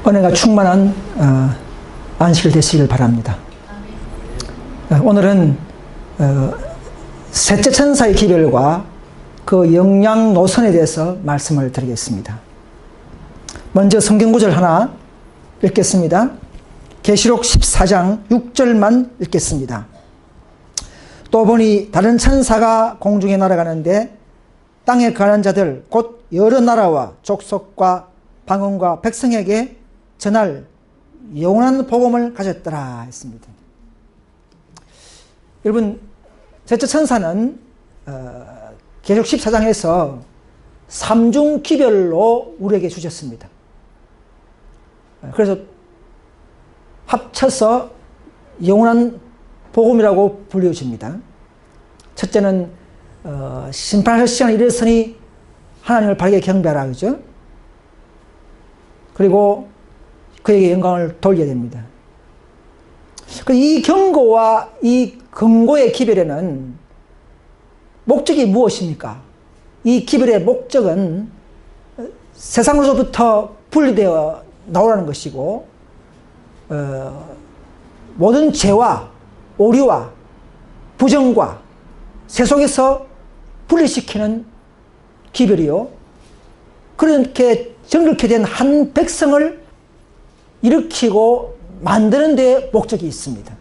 은혜가 충만한 안식일 되시길 바랍니다. 오늘은 셋째 천사의 기별과 그 영양 노선에 대해서 말씀을 드리겠습니다. 먼저 성경구절 하나 읽겠습니다. 계시록 14장 6절만 읽겠습니다. 또 보니 다른 천사가 공중에 날아가는데 땅에 거하는 자들 곧 여러 나라와 족속과 방언과 백성에게 전할 영원한 복음을 가졌더라 했습니다. 여러분, 셋째 천사는 계시록 14장에서 삼중 기별로 우리에게 주셨습니다. 그래서 합쳐서 영원한 복음이라고 불려집니다. 첫째는 심판할 시간이 이르렀으니 하나님을 바르게 경배하라, 그죠? 그리고 그에게 영광을 돌려야 됩니다. 이 경고와 이 금고의 기별에는 목적이 무엇입니까? 이 기별의 목적은 세상으로부터 분리되어 나오라는 것이고, 모든 죄와 오류와 부정과 세속에서 분리시키는 기별이요, 그렇게 정결케 된 한 백성을 일으키고 만드는 데 목적이 있습니다.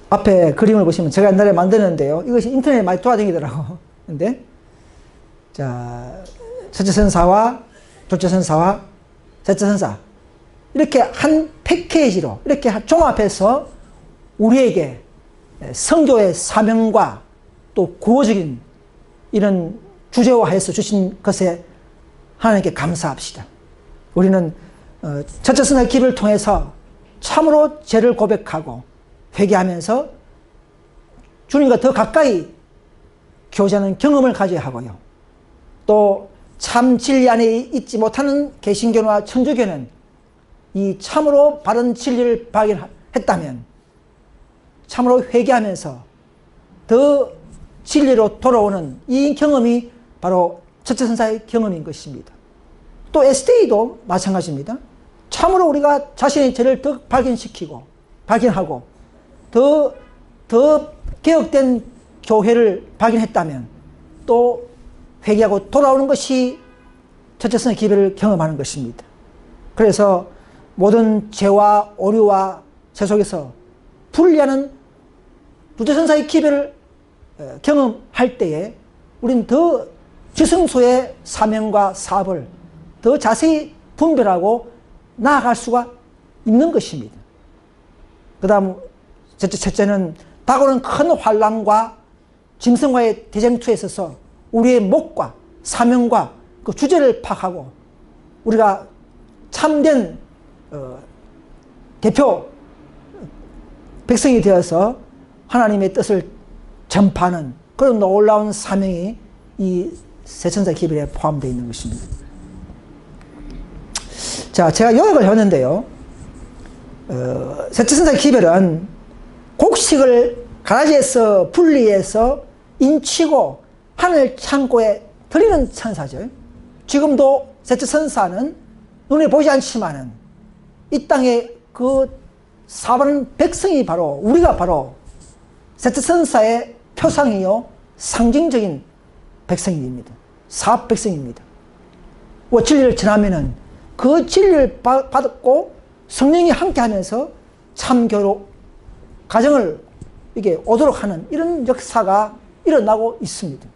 앞에 그림을 보시면 제가 옛날에 만드는데요, 이것이 인터넷에 많이 돌아다니더라고. 근데 자, 첫째 선사와 둘째 선사와 셋째 선사, 이렇게 한 패키지로 이렇게 종합해서 우리에게 선교의 사명과 또 구호적인 이런 주제화해서 주신 것에 하나님께 감사합시다. 우리는 첫째 선사의 기별을 통해서 참으로 죄를 고백하고 회개하면서 주님과 더 가까이 교제하는 경험을 가져야 하고요. 또 참 진리 안에 있지 못하는 개신교나 천주교는 이 참으로 바른 진리를 발견했다면 참으로 회개하면서 더 진리로 돌아오는 이 경험이 바로 첫째 선사의 경험인 것입니다. 또 SDA도 마찬가지입니다. 참으로 우리가 자신의 죄를 더 발견하고 더 개혁된 교회를 발견했다면 또 회개하고 돌아오는 것이 첫째 선사의 기별을 경험하는 것입니다. 그래서 모든 죄와 오류와 세속에서 분리하는 둘째 선사의 기별을 경험할 때에 우리는 더 지성소의 사명과 사업을 더 자세히 분별하고 나아갈 수가 있는 것입니다. 그 다음 셋째는 다가오는 큰 환난과 짐승과의 대쟁투에 있어서 우리의 목과 사명과 그 주제를 파악하고 우리가 참된 대표 백성이 되어서 하나님의 뜻을 전파하는 그런 놀라운 사명이 이 세천사의 기별에 포함되어 있는 것입니다. 자, 제가 요약을 했는데요, 셋째 천사의 기별은 곡식을 가라지에서 분리해서 인치고 하늘 창고에 드리는 천사죠. 지금도 셋째 천사는 눈에 보이지 않지만은 이 땅에 그 사바는 백성이 바로 우리가 바로 셋째 천사의 표상이요 상징적인 백성입니다. 사업 백성입니다. 진리를 전하면은 그 진리를 받고 성령이 함께하면서 참교로 가정을 이게 오도록 하는 이런 역사가 일어나고 있습니다.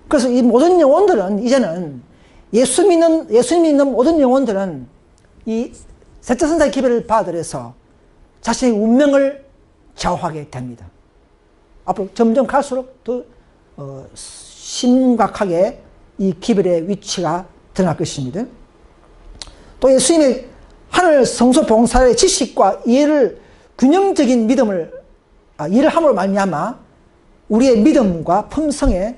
그래서 이 모든 영혼들은 이제는 예수 믿는 모든 영혼들은 이 셋째 선사의 기별을 받아들여서 자신의 운명을 좌우하게 됩니다. 앞으로 점점 갈수록 더 심각하게 이 기별의 위치가 드러날 것입니다. 또 예수님의 하늘 성소 봉사의 지식과 이해를 균형적인 이해를 함으로 말미암아 우리의 믿음과 품성에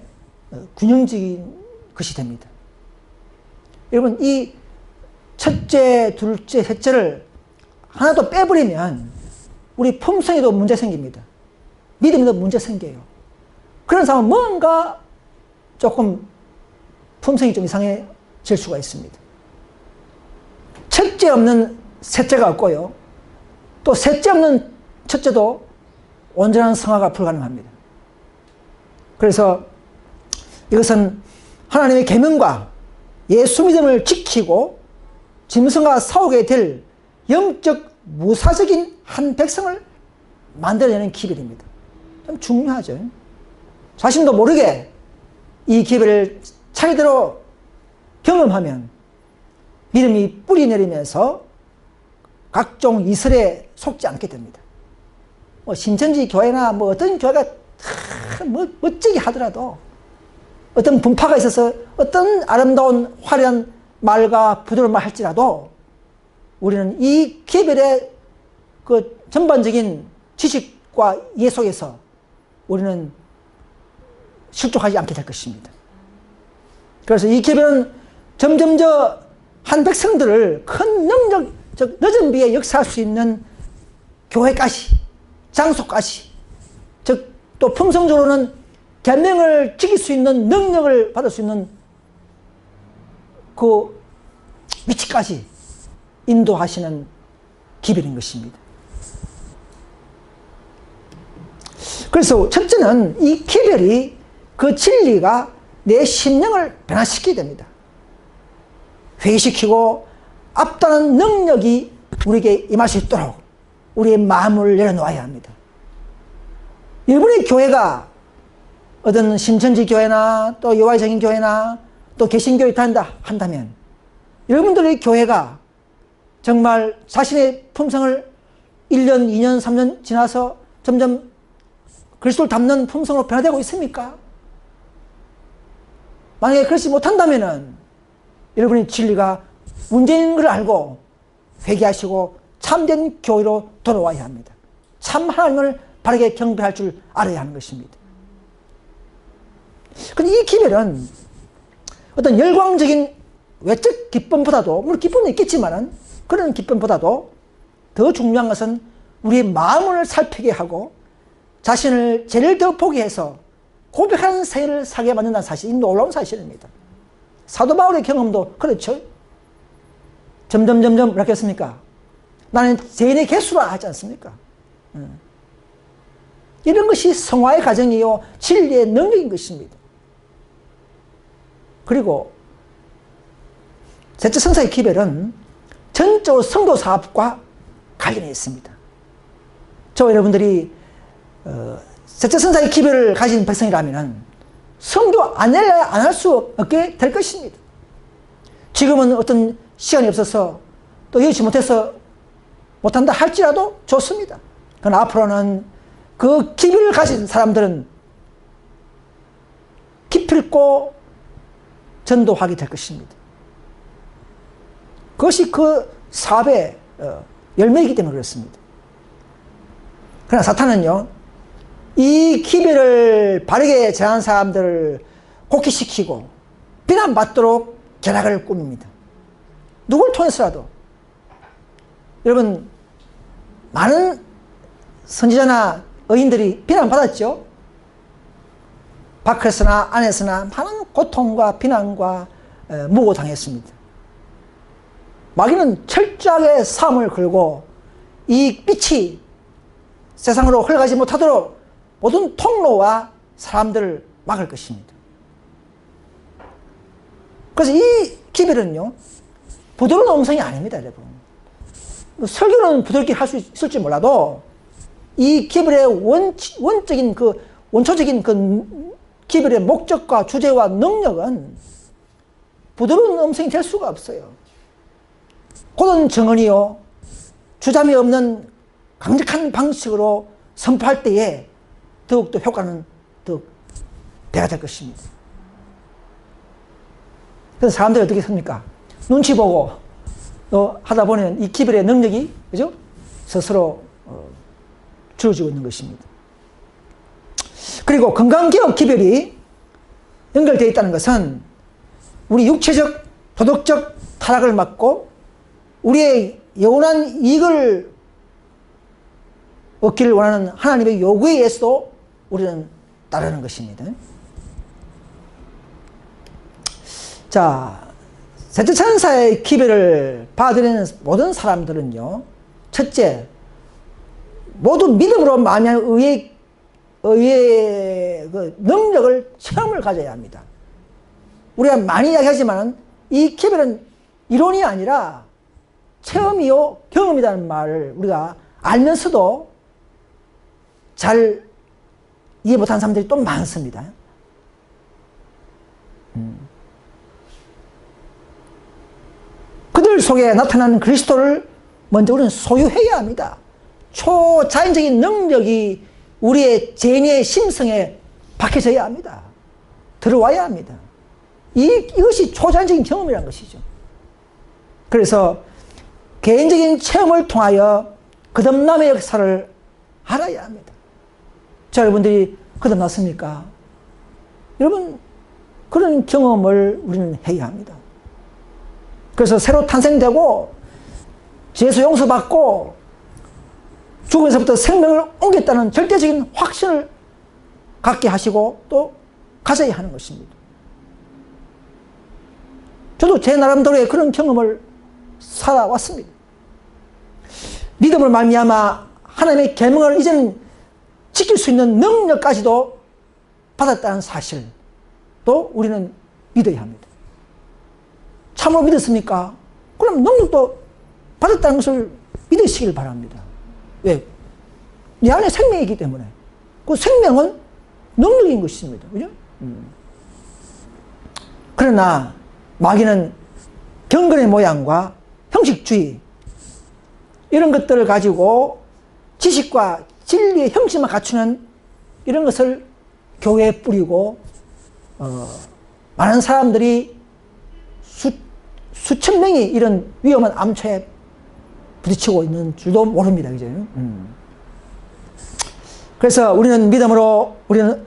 균형적인 것이 됩니다. 여러분, 이 첫째, 둘째, 셋째를 하나도 빼버리면 우리 품성에도 문제 생깁니다. 믿음에도 문제 생겨요. 그런 사람은 뭔가 조금 품성이 좀 이상해질 수가 있습니다. 첫째 없는 셋째가 없고요. 또 셋째 없는 첫째도 온전한 성화가 불가능합니다. 그래서 이것은 하나님의 계명과 예수 믿음을 지키고 짐승과 싸우게 될 영적 무사적인 한 백성을 만들어내는 기별입니다. 좀 중요하죠. 자신도 모르게 이 기별을 차례대로 경험하면 믿음이 뿌리 내리면서 각종 이설에 속지 않게 됩니다. 뭐 신천지 교회나 뭐 어떤 교회가 멋지게 하더라도 어떤 분파가 있어서 어떤 아름다운 화려한 말과 부드러운 말 할지라도 우리는 이 기별의 그 전반적인 지식과 이해 속에서 우리는 실족하지 않게 될 것입니다. 그래서 이 기별은 점점 한 백성들을 큰 능력, 즉 늦은 비에 역사할 수 있는 교회까지, 장소까지, 즉 또 품성적으로는 계명을 지킬 수 있는 능력을 받을 수 있는 그 위치까지 인도하시는 기별인 것입니다. 그래서 첫째는 이 기별이 그 진리가 내 심령을 변화시키게 됩니다. 회개시키고 앞다른 능력이 우리에게 임할 수 있도록 우리의 마음을 내려놓아야 합니다. 여러분의 교회가 어떤 신천지 교회나 또 여호와의 증인 교회나 또 개신교회 한다면 여러분들의 교회가 정말 자신의 품성을 1년, 2년, 3년 지나서 점점 그리스도를 닮는 품성으로 변화되고 있습니까? 만약에 그렇지 못한다면 여러분의 진리가 문제인 걸 알고 회개하시고 참된 교회로 돌아와야 합니다. 참 하나님을 바르게 경배할 줄 알아야 하는 것입니다. 그런데 이 기별은 어떤 열광적인 외적 기쁨보다도, 물론 기쁨은 있겠지만 그런 기쁨보다도 더 중요한 것은 우리의 마음을 살피게 하고 자신을 죄를 더 포기해서 고백하는 생애를 살게 만든다는 사실이 놀라운 사실입니다. 사도 바울의 경험도 그렇죠. 점점 뭐라 했습니까? 나는 죄인의 개수라 하지 않습니까? 이런 것이 성화의 과정이요 진리의 능력인 것입니다. 그리고 셋째 성사의 기별은 전적으로 성도 사업과 관련해 있습니다. 저 여러분들이 셋째 성사의 기별을 가진 백성이라면 성교 안 할 수 없게 될 것입니다. 지금은 어떤 시간이 없어서 또 여의치 못해서 못한다 할지라도 좋습니다. 그러나 앞으로는 그 기별을 가진 사람들은 기필코 전도하게 될 것입니다. 그것이 그 사업의 열매이기 때문에 그렇습니다. 그러나 사탄은요, 이 기별을 바르게 제한 사람들을 곡해시키고 비난받도록 계략을 꾸밉니다. 누굴 통해서라도. 여러분, 많은 선지자나 의인들이 비난받았죠. 밖에서나 안에서나 많은 고통과 비난과 무고당했습니다. 마귀는 철저하게 싸움을 걸고 이 빛이 세상으로 흘러가지 못하도록 모든 통로와 사람들을 막을 것입니다. 그래서 이 기별은요, 부드러운 음성이 아닙니다, 여러분. 설교는 부드럽게 할 수 있을지 몰라도 이 기별의 원적인 원초적인 그 기별의 목적과 주제와 능력은 부드러운 음성이 될 수가 없어요. 고든 정언이요, 주잠이 없는 강력한 방식으로 선포할 때에 더욱더 효과는 더 배가 될 것입니다. 그래서 사람들이 어떻게 섭니까? 눈치 보고 하다 보면 이 기별의 능력이, 그죠? 스스로 주어지고 있는 것입니다. 그리고 건강기업 기별이 연결되어 있다는 것은 우리 육체적, 도덕적 타락을 막고 우리의 영원한 이익을 얻기를 원하는 하나님의 요구에 의해서도 우리는 따르는 것입니다. 자, 셋째 천사의 기별을 받아들이는 모든 사람들은요, 첫째, 모두 믿음으로 말미암아 의의 그 능력을 체험을 가져야 합니다. 우리가 많이 이야기하지만 이 기별은 이론이 아니라 체험이요 경험이라는 말을 우리가 알면서도 잘 이해 못하는 사람들이 또 많습니다. 그들 속에 나타나는 그리스도를 먼저 우리는 소유해야 합니다. 초자연적인 능력이 우리의 죄인의 심성에 박혀져야 합니다. 들어와야 합니다. 이것이 초자연적인 경험이라는 것이죠. 그래서 개인적인 체험을 통하여 거듭남의 역사를 알아야 합니다. 자, 여러분들이 거듭났습니까? 여러분, 그런 경험을 우리는 해야 합니다. 그래서 새로 탄생되고 죄수 용서받고 죽음에서부터 생명을 옮겼다는 절대적인 확신을 갖게 하시고 또 가져야 하는 것입니다. 저도 제 나름대로의 그런 경험을 살아왔습니다. 믿음을 말미암아 하나님의 계명을 이제는 지킬 수 있는 능력까지도 받았다는 사실도 우리는 믿어야 합니다. 참으로 믿었습니까? 그럼 능력도 받았다는 것을 믿으시길 바랍니다. 왜? 내 안에 생명이 있기 때문에. 그 생명은 능력인 것입니다. 그죠? 그러나 마귀는 경건의 모양과 형식주의 이런 것들을 가지고 지식과 진리의 형식만 갖추는 이런 것을 교회에 뿌리고 많은 사람들이 수천 명이 이런 위험한 암초에 부딪히고 있는 줄도 모릅니다. 그죠? 그래서 우리는 믿음으로 우리는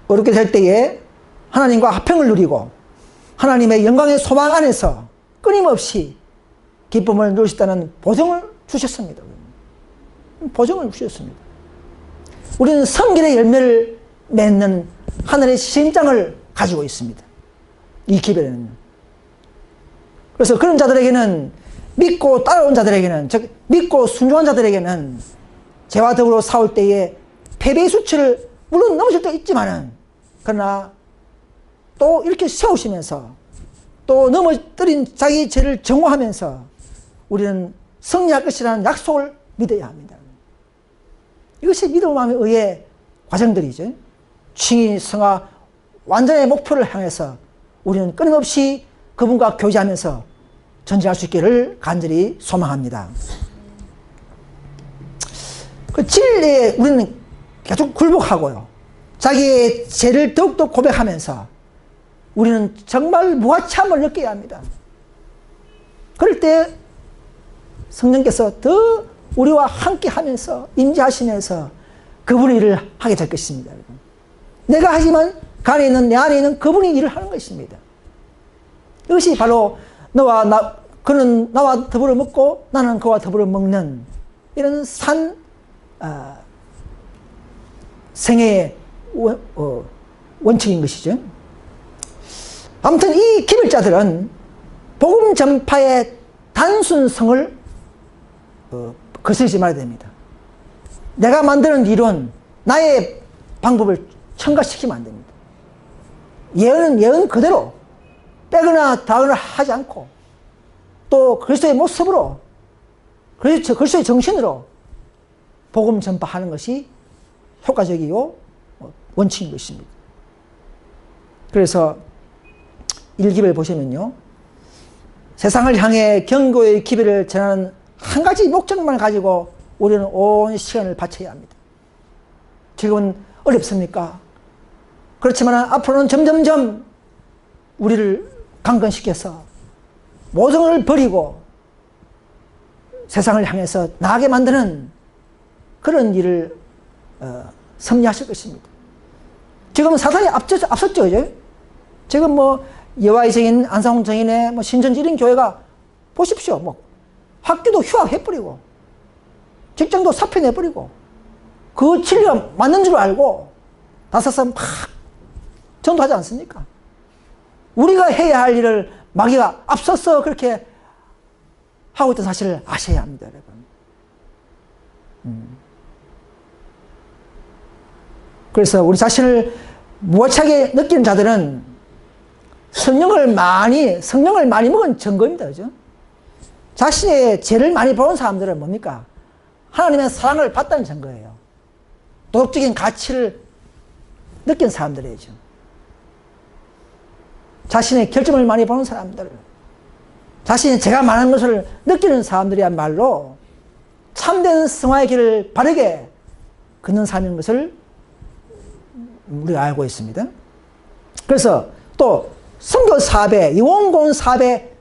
어렵게 될 때에 하나님과 화평을 누리고 하나님의 영광의 소망 안에서 끊임없이 기쁨을 누릴 수 있다는 보증을 주셨습니다. 보증을 주셨습니다. 우리는 성결의 열매를 맺는 하늘의 심장을 가지고 있습니다. 이 기별에는. 그래서 그런 자들에게는 믿고 따라온 자들에게는 즉 믿고 순종한 자들에게는 죄와 더불어 싸울 때에 패배의 수치를 물론 넘어질 때 있지만은 그러나 또 이렇게 세우시면서 또 넘어뜨린 자기 죄를 정화하면서 우리는 승리할 것이라는 약속을 믿어야 합니다. 이것이 믿음의 의의 과정들이죠. 칭의, 성화, 완전의 목표를 향해서 우리는 끊임없이 그분과 교제하면서 전진할 수 있기를 간절히 소망합니다. 그 진리에 우리는 계속 굴복하고요. 자기의 죄를 더욱더 고백하면서 우리는 정말 무아참을 느껴야 합니다. 그럴 때 성령께서 더 우리와 함께 하면서 임재하시면서 그분의 일을 하게 될 것입니다. 내가 하지만 그 안에 있는 내 안에 있는 그분이 일을 하는 것입니다. 이것이 바로 그는 나와 더불어 먹고 나는 그와 더불어 먹는 이런 생애의 원칙인 것이죠. 아무튼 이 기별자들은 복음 전파의 단순성을 거스르지 말아야 됩니다. 내가 만드는 이론, 나의 방법을 첨가시키면 안 됩니다. 예언은 예언 그대로 빼거나 다거나 하지 않고 또 그리스도의 모습으로 그리스도의 정신으로 복음 전파하는 것이 효과적이요 원칙인 것입니다. 그래서 1기별 보시면요, 세상을 향해 경고의 기별을 전하는 한 가지 목적만 가지고 우리는 온 시간을 바쳐야 합니다. 지금은 어렵습니까? 그렇지만 앞으로는 점점점 우리를 강건시켜서 모든 걸 버리고 세상을 향해서 나아가게 만드는 그런 일을 섭리하실 것입니다. 지금 사단이 앞섰죠, 그죠? 지금 뭐 여호와의 증인, 안상홍 증인의 뭐 신천지 이런 교회가 보십시오. 뭐 학교도 휴학해버리고 직장도 사표내버리고 그 진리가 맞는 줄 알고 나서서 막 전도하지 않습니까? 우리가 해야 할 일을 마귀가 앞서서 그렇게 하고 있던 사실을 아셔야 합니다, 여러분. 그래서 우리 자신을 무어차게 느끼는 자들은 성령을 많이 먹은 증거입니다. 그죠? 자신의 죄를 많이 보는 사람들은 뭡니까? 하나님의 사랑을 받다는 증거예요. 도덕적인 가치를 느낀 사람들이죠. 자신의 결점을 많이 보는 사람들, 자신이 죄가 많은 것을 느끼는 사람들이야말로 참된 성화의 길을 바르게 걷는 삶인 것을 우리가 알고 있습니다. 그래서 또 선교 사업에, 이원공 사업에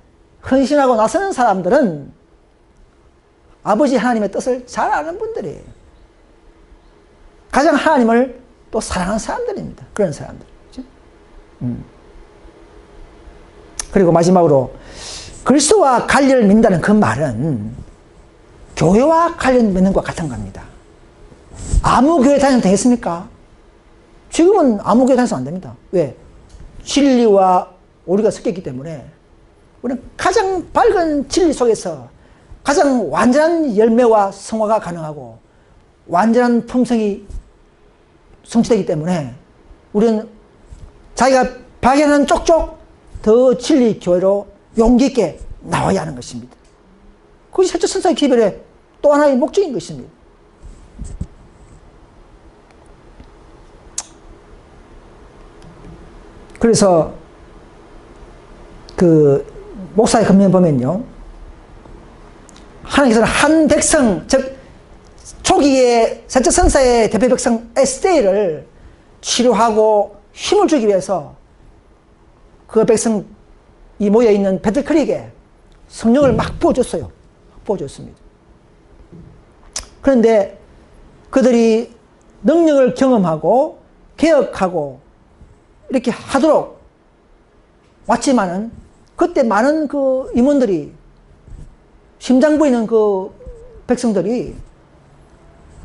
헌신하고 나서는 사람들은 아버지 하나님의 뜻을 잘 아는 분들이에요. 가장 하나님을 또 사랑하는 사람들입니다. 그런 사람들. 그렇죠? 그리고 마지막으로 그리스도와 관련을 맺는다는 그 말은 교회와 관련 맺는 것과 같은 겁니다. 아무 교회 다녀도 되겠습니까? 지금은 아무 교회 다녀서 안 됩니다. 왜? 진리와 오리가 섞였기 때문에 우리는 가장 밝은 진리 속에서 가장 완전한 열매와 성화가 가능하고 완전한 품성이 성취되기 때문에 우리는 자기가 발견하는 쪽쪽 더 진리 교회로 용기 있게 나와야 하는 것입니다. 그것이 실제 선사의 기별의 또 하나의 목적인 것입니다. 그래서 그 목사의 금면 보면요, 하나님께서는 한 백성, 즉 초기에 셋째 선사의 대표 백성 에스대를 치료하고 힘을 주기 위해서 그 백성이 모여있는 배틀크릭에 성령을 막 부어줬어요. 부어줬습니다. 그런데 그들이 능력을 경험하고 개혁하고 이렇게 하도록 왔지만은 그때 많은 그 임원들이, 심장부에 있는 그 백성들이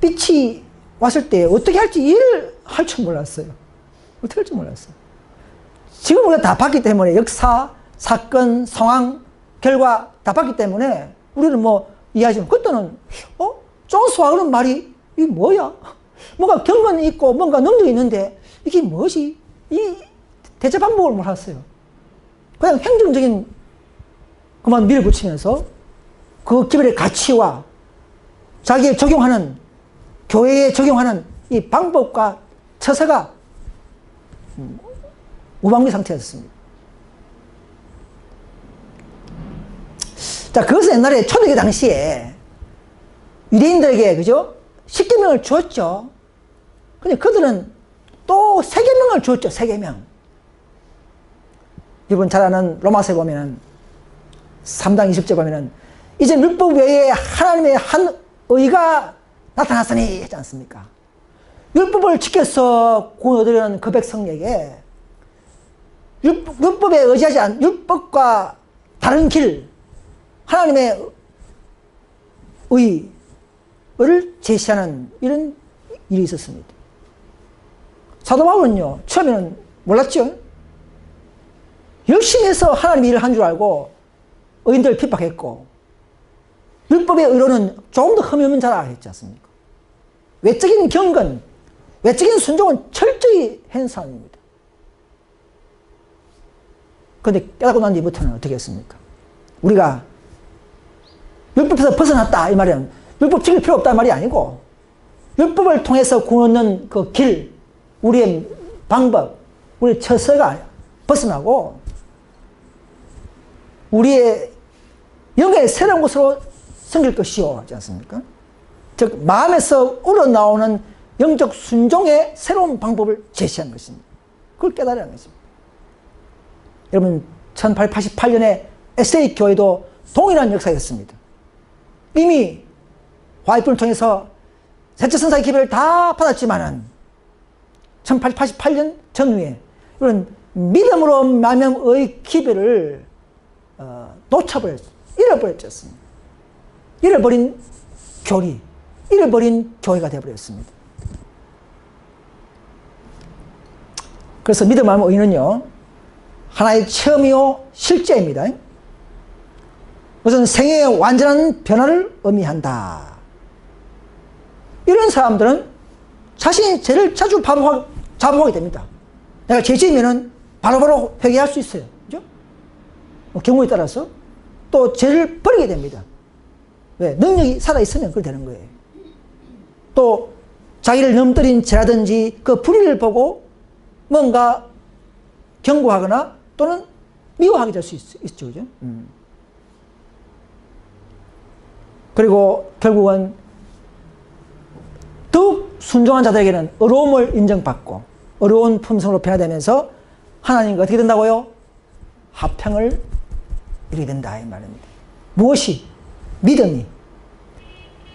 빛이 왔을 때 어떻게 할지 이해를 할 줄 몰랐어요. 어떻게 할 줄 몰랐어요. 지금 우리가 다 봤기 때문에 역사, 사건, 상황, 결과 다 봤기 때문에 우리는 뭐 이해하지만 그때는 존스와 그런 말이 이게 뭐야? 뭔가 경건이 있고 뭔가 능력이 있는데 이게 뭐지? 이 대체 방법을 몰랐어요. 그냥 행정적인 그만 밀어붙이면서 그 기별의 가치와 자기에 적용하는, 교회에 적용하는 이 방법과 처세가 무방비 상태였습니다. 자, 그것은 옛날에 초대교 당시에 유대인들에게, 그죠? 10계명을 주었죠. 근데 그들은 또 3계명을 주었죠. 3계명. 여러분 잘 아는 로마서에 보면은 3장 20절 보면은 이제 율법 외에 하나님의 한 의가 나타났으니 하지 않습니까? 율법을 지켜서 구원 얻으려는 그 백성에게 율법에 의지하지 않은, 율법과 다른 길, 하나님의 의를 제시하는 이런 일이 있었습니다. 사도 바울은요, 처음에는 몰랐죠. 열심히 해서 하나님 일을 한 줄 알고 의인들을 핍박했고, 율법의 의로는 조금 더 흠이 없는 자라 했지 않습니까? 외적인 경건, 외적인 순종은 철저히 한 사람입니다. 그런데 깨닫고 난 뒤부터는 어떻게 했습니까? 우리가 율법에서 벗어났다 이 말은 율법 지킬 필요 없다는 말이 아니고, 율법을 통해서 구원 얻는 그 길, 우리의 방법, 우리의 처세가 벗어나고 우리의 영의 새로운 곳으로 섬길 것이요 하지 않습니까? 즉 마음에서 우러나오는 영적 순종의 새로운 방법을 제시한 것입니다. 그걸 깨달으라는 것입니다. 여러분 1888년에 에세이 교회도 동일한 역사였습니다. 이미 화이프를 통해서 셋째 선사의 기별을 다 받았지만은 1888년 전후에 이런 믿음으로 말미암의 기별을 놓쳐버렸어요. 잃어버렸습니다. 잃어버린 교리, 잃어버린 교회가 되어버렸습니다. 그래서 믿음 말미암은 의는요, 하나의 체험이요 실제입니다. 그것은 생애의 완전한 변화를 의미한다. 이런 사람들은 자신이 죄를 자주 자복하게 됩니다. 내가 죄 지으면은 바로바로 회개할 수 있어요. 그죠? 경우에 따라서 또 죄를 버리게 됩니다. 왜? 능력이 살아있으면 그렇게 되는 거예요. 또 자기를 넘뜨린 죄라든지 그 불의를 보고 뭔가 경고하거나 또는 미워하게 될 수 있죠. 그죠? 그리고 결국은 더욱 순종한 자들에게는 의로움을 인정받고 의로운 품성으로 변화되면서 하나님과 어떻게 된다고요? 화평을 이루게 된다 이 말입니다. 무엇이? 믿음이.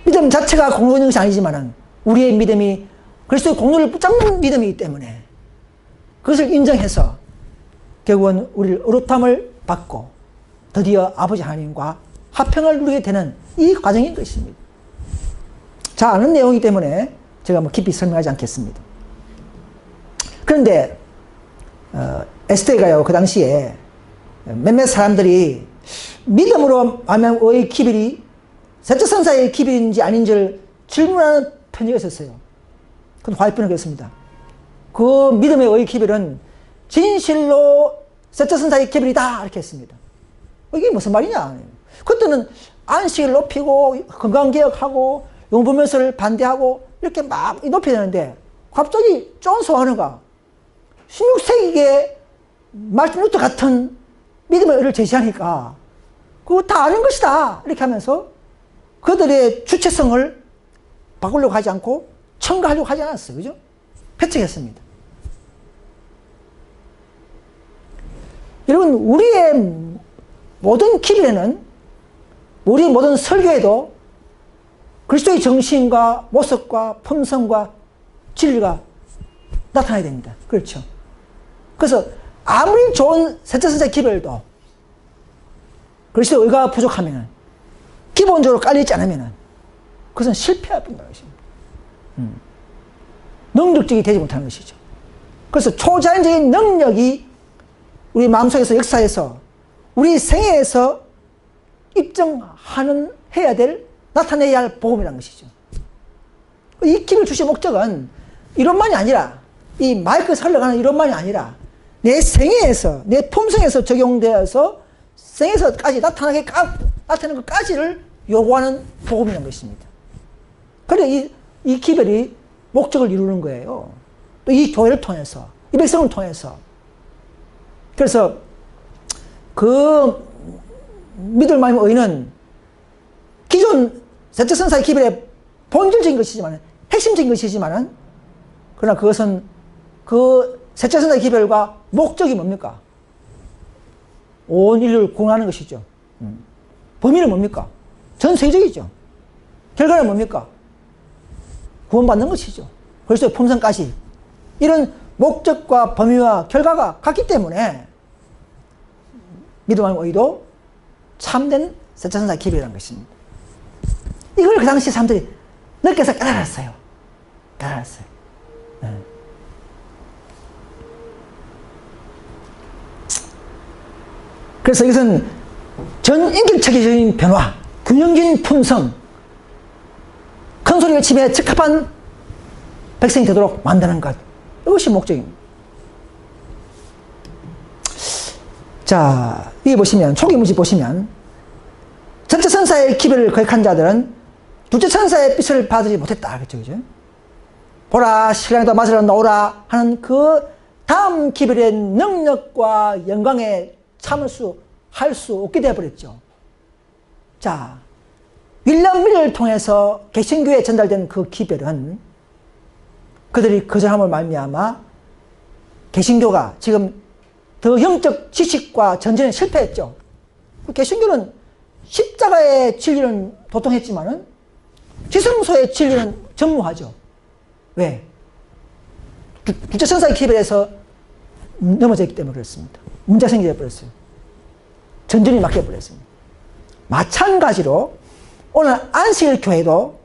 믿음 자체가 공로인 것이 아니지만 우리의 믿음이 그리스도의 공로를 붙잡는 믿음이기 때문에 그것을 인정해서 결국은 우리를 의롭다함을 받고 드디어 아버지 하나님과 화평을 누리게 되는 이 과정인 것입니다. 잘 아는 내용이기 때문에 제가 뭐 깊이 설명하지 않겠습니다. 그런데 에스더가요 그 당시에 몇몇 사람들이 믿음으로 말미암아의 기별이 셋째 선사의 기별인지 아닌지를 질문하는 편지가 있었어요. 그건 화해편을 그랬습니다. 그 믿음의 의 기별은 진실로 셋째 선사의 기별이다 이렇게 했습니다. 이게 무슨 말이냐? 그때는 안식을 높이고 건강개혁하고 용부면서를 반대하고 이렇게 막 높여야 되는데 갑자기 존 소하느가 16세기에 말씀 루터 같은 믿음의 의를 제시하니까 그거 다 아는 것이다 이렇게 하면서 그들의 주체성을 바꾸려고 하지 않고 첨가하려고 하지 않았어요. 그죠? 배척했습니다. 여러분 우리의 모든 기별에는 우리의 모든 설교에도 그리스도의 정신과 모습과 품성과 진리가 나타나야 됩니다. 그렇죠? 그래서 아무리 좋은 셋째 선사의 기별도 그리스도의 의가 부족하면 기본적으로 깔려있지 않으면 그것은 실패할 뿐이라는 것입니다. 능력적이 되지 못하는 것이죠. 그래서 초자연적인 능력이 우리 마음속에서 역사해서 우리 생애에서 입증하는 해야 될 나타내야 할 복음이라는 것이죠. 이 기를 주신 목적은 이론만이 아니라 이 마이크에서 흘러가는 이론만이 아니라 내 생애에서 내 품성에서 적용되어서 생에서까지 나타나는 것까지를 요구하는 복음이라는 것입니다. 그래 이 기별이 목적을 이루는 거예요. 또 이 교회를 통해서 이 백성을 통해서 그래서 그 믿을 마음의 의는 기존 셋째 선사의 기별의 본질적인 것이지만 핵심적인 것이지만 그러나 그것은 그 셋째 선사의 기별과 목적이 뭡니까? 온 인류를 구원하는 것이죠. 범위는 뭡니까? 전 세계적이죠. 결과는 뭡니까? 구원받는 것이죠. 그리스도의 품성까지 이런 목적과 범위와 결과가 같기 때문에 믿음의 의도 참된 셋째 선사의 기별이라는 것입니다. 이걸 그 당시 사람들이 느껴서 깨달았어요. 깨달았어요. 네. 그래서 이것은 전 인격체계적인 변화, 균형적인 품성, 큰 소리를 치며 적합한 백성이 되도록 만드는 것. 이것이 목적입니다. 자, 여기 보시면, 초기 문지 보시면, 첫째 천사의 기별을 거역한 자들은 둘째 천사의 빛을 받지 못했다. 그죠, 그죠? 보라, 신랑이 더 맞으러 나오라 하는 그 다음 기별의 능력과 영광에 할 수 없게 되어버렸죠. 자, 윌리엄 밀러를 통해서 개신교에 전달된 그 기별은 그들이 거절함을 말미암아 개신교가 지금 더 영적 지식과 전쟁에 실패했죠. 개신교는 십자가의 진리는 도통했지만은 지성소의 진리는 전무하죠. 왜? 둘째 천사의 기별에서 넘어져 있기 때문에 그렇습니다. 문제가 생겨 버렸어요. 전전이 막혀 버렸습니다. 마찬가지로 오늘 안식일 교회도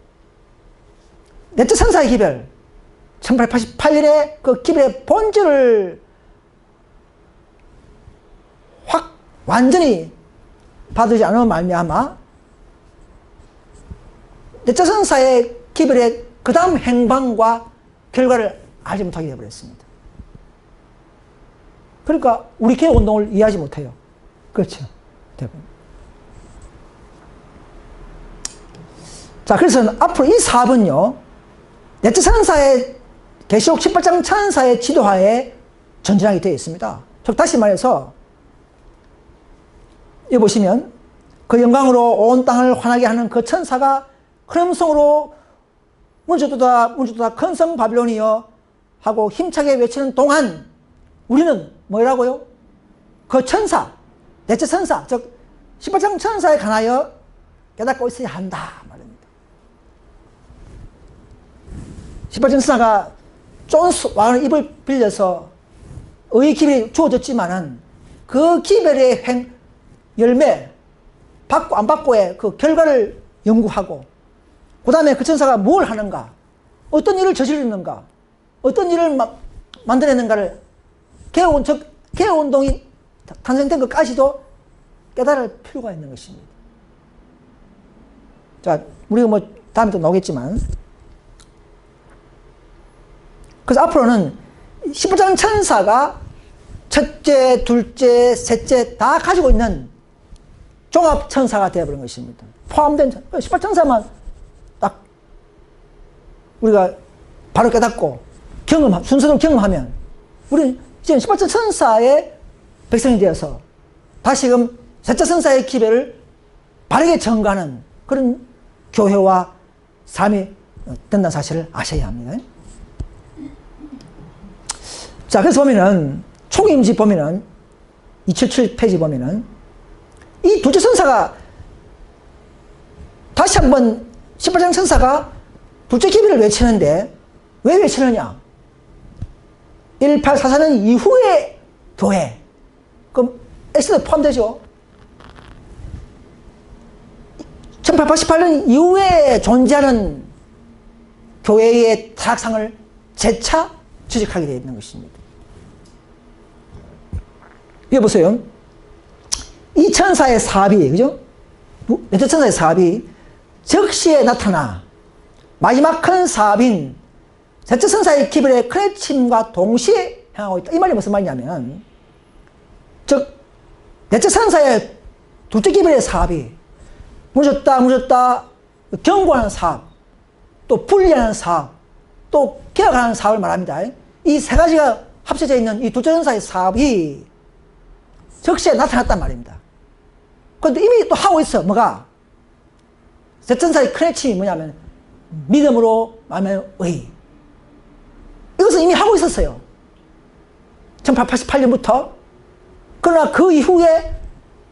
넷째 천사의 기별 1888년에 그 기별의 본질을 완전히 받지 않으면 말미암아 넷째 천사의 기별의 그 다음 행방과 결과를 알지 못하게 되어버렸습니다. 그러니까 우리 개혁운동을 이해하지 못해요. 그렇죠. 대부분. 자, 그래서 앞으로 이 사업은요, 넷째 천사의 계시록 18장 천사의 지도하에 전진하게 되어 있습니다. 즉 다시 말해서 여기 보시면 그 영광으로 온 땅을 환하게 하는 그 천사가 큰 음성으로 문주도다 문주도다 큰 성 바빌론이여 하고 힘차게 외치는 동안 우리는 뭐라고요? 그 천사, 넷째 천사, 즉 18장 천사에 관하여 깨닫고 있어야 한다 말입니다. 18장 천사가 존스 왕의 입을 빌려서 의의 기별이 주어졌지만은 그 기별의 열매, 받고 안 받고의 그 결과를 연구하고 그 다음에 그 천사가 뭘 하는가, 어떤 일을 저지르는가, 어떤 일을 만들어내는가를 개혁운동이 탄생된 것까지도 깨달을 필요가 있는 것입니다. 자, 우리가 뭐 다음에 또 나오겠지만, 그래서 앞으로는 18장 천사가 첫째, 둘째, 셋째 다 가지고 있는 종합천사가 되어버린 것입니다. 포함된 18천사만 딱 우리가 바로 깨닫고 순서대로 경험하면 우리는 지금 18천사의 백성이 되어서 다시금 셋째 천사의 기별을 바르게 전가하는 그런 교회와 삶이 된다는 사실을 아셔야 합니다. 자, 그래서 보면은 초기임지 보면은 277페이지 보면은 이 둘째 천사가 다시 한번 18장 천사가 둘째 기별을 외치는데 왜 외치느냐? 1844년 이후의 교회, 그럼 엑스도 포함되죠. 1888년 이후에 존재하는 교회의 타락상을 재차 지적하게 되어 있는 것입니다. 여기 보세요. 이 천사의 사업이, 그죠? 넷째 천사의 사업이 적시에 나타나 마지막 큰 사업인 셋째 천사의 기별의 크레침과 동시에 향하고 있다. 이 말이 무슨 말이냐면, 즉, 넷째 천사의 둘째 기별의 사업이 무졌다, 경고하는 사업, 또 분리하는 사업, 또 개혁하는 사업을 말합니다. 이 세 가지가 합쳐져 있는 이 둘째 천사의 사업이 적시에 나타났단 말입니다. 그런데 이미 또 하고 있어. 뭐가? 셋째 천사의 크레침이 뭐냐면 믿음으로 말하면 의. 이것은 이미 하고 있었어요. 1888년부터. 그러나 그 이후에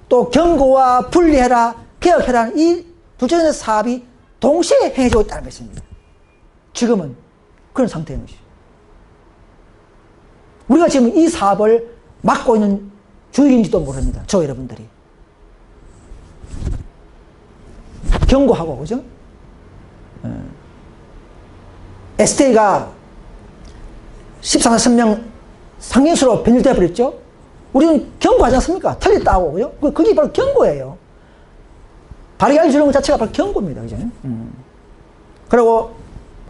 또 경고와 분리해라, 개혁해라 이 둘째 천사의 사업이 동시에 행해지고 있다는 것입니다. 지금은 그런 상태인 것이죠. 우리가 지금 이 사업을 맡고 있는 주인인지도 모릅니다. 저 여러분들이. 경고하고, 그죠? SDA가 14,000명 상인수로 변질되어 버렸죠? 우리는 경고하지 않습니까? 틀렸다고, 그죠? 그게 바로 경고예요. 바르게 알려주는 것 자체가 바로 경고입니다. 그죠? 그리고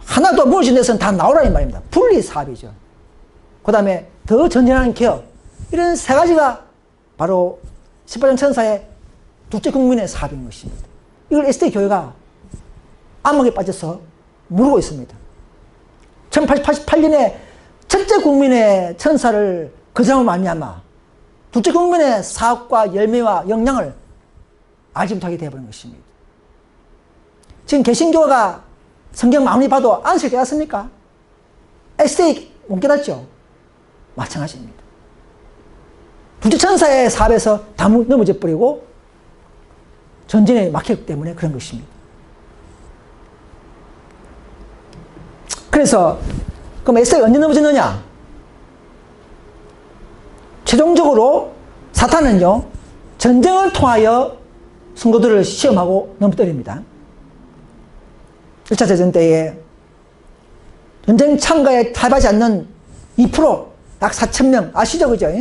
하나도 무너진 데서는 다 나오라는 말입니다. 분리 사업이죠. 그 다음에 더 전진하는 개혁. 이런 세 가지가 바로 18장 천사의 둘째 국민의 사업인 것입니다. 이걸 SDA 교회가 암흑에 빠져서 모르고 있습니다. 1888년에 첫째 국민의 천사를 거절함으로 말미암아 둘째 국민의 사업과 열매와 영향을 알지 못하게 되어버린 것입니다. 지금 개신교가 성경 아무리 봐도 안식을 깨닫습니까? SDA 못 깨닫죠? 마찬가지입니다. 둘째 천사의 사업에서 다 넘어져 버리고 전진에 막혔기 때문에 그런 것입니다. 그래서 그럼 SDA가 언제 넘어졌느냐? 최종적으로 사탄은요, 전쟁을 통하여 성도들을 시험하고 넘어뜨립니다. 1차 대전 때에 전쟁 참가에 탈바하지 않는 2%, 약 4,000명, 아시죠? 그죠?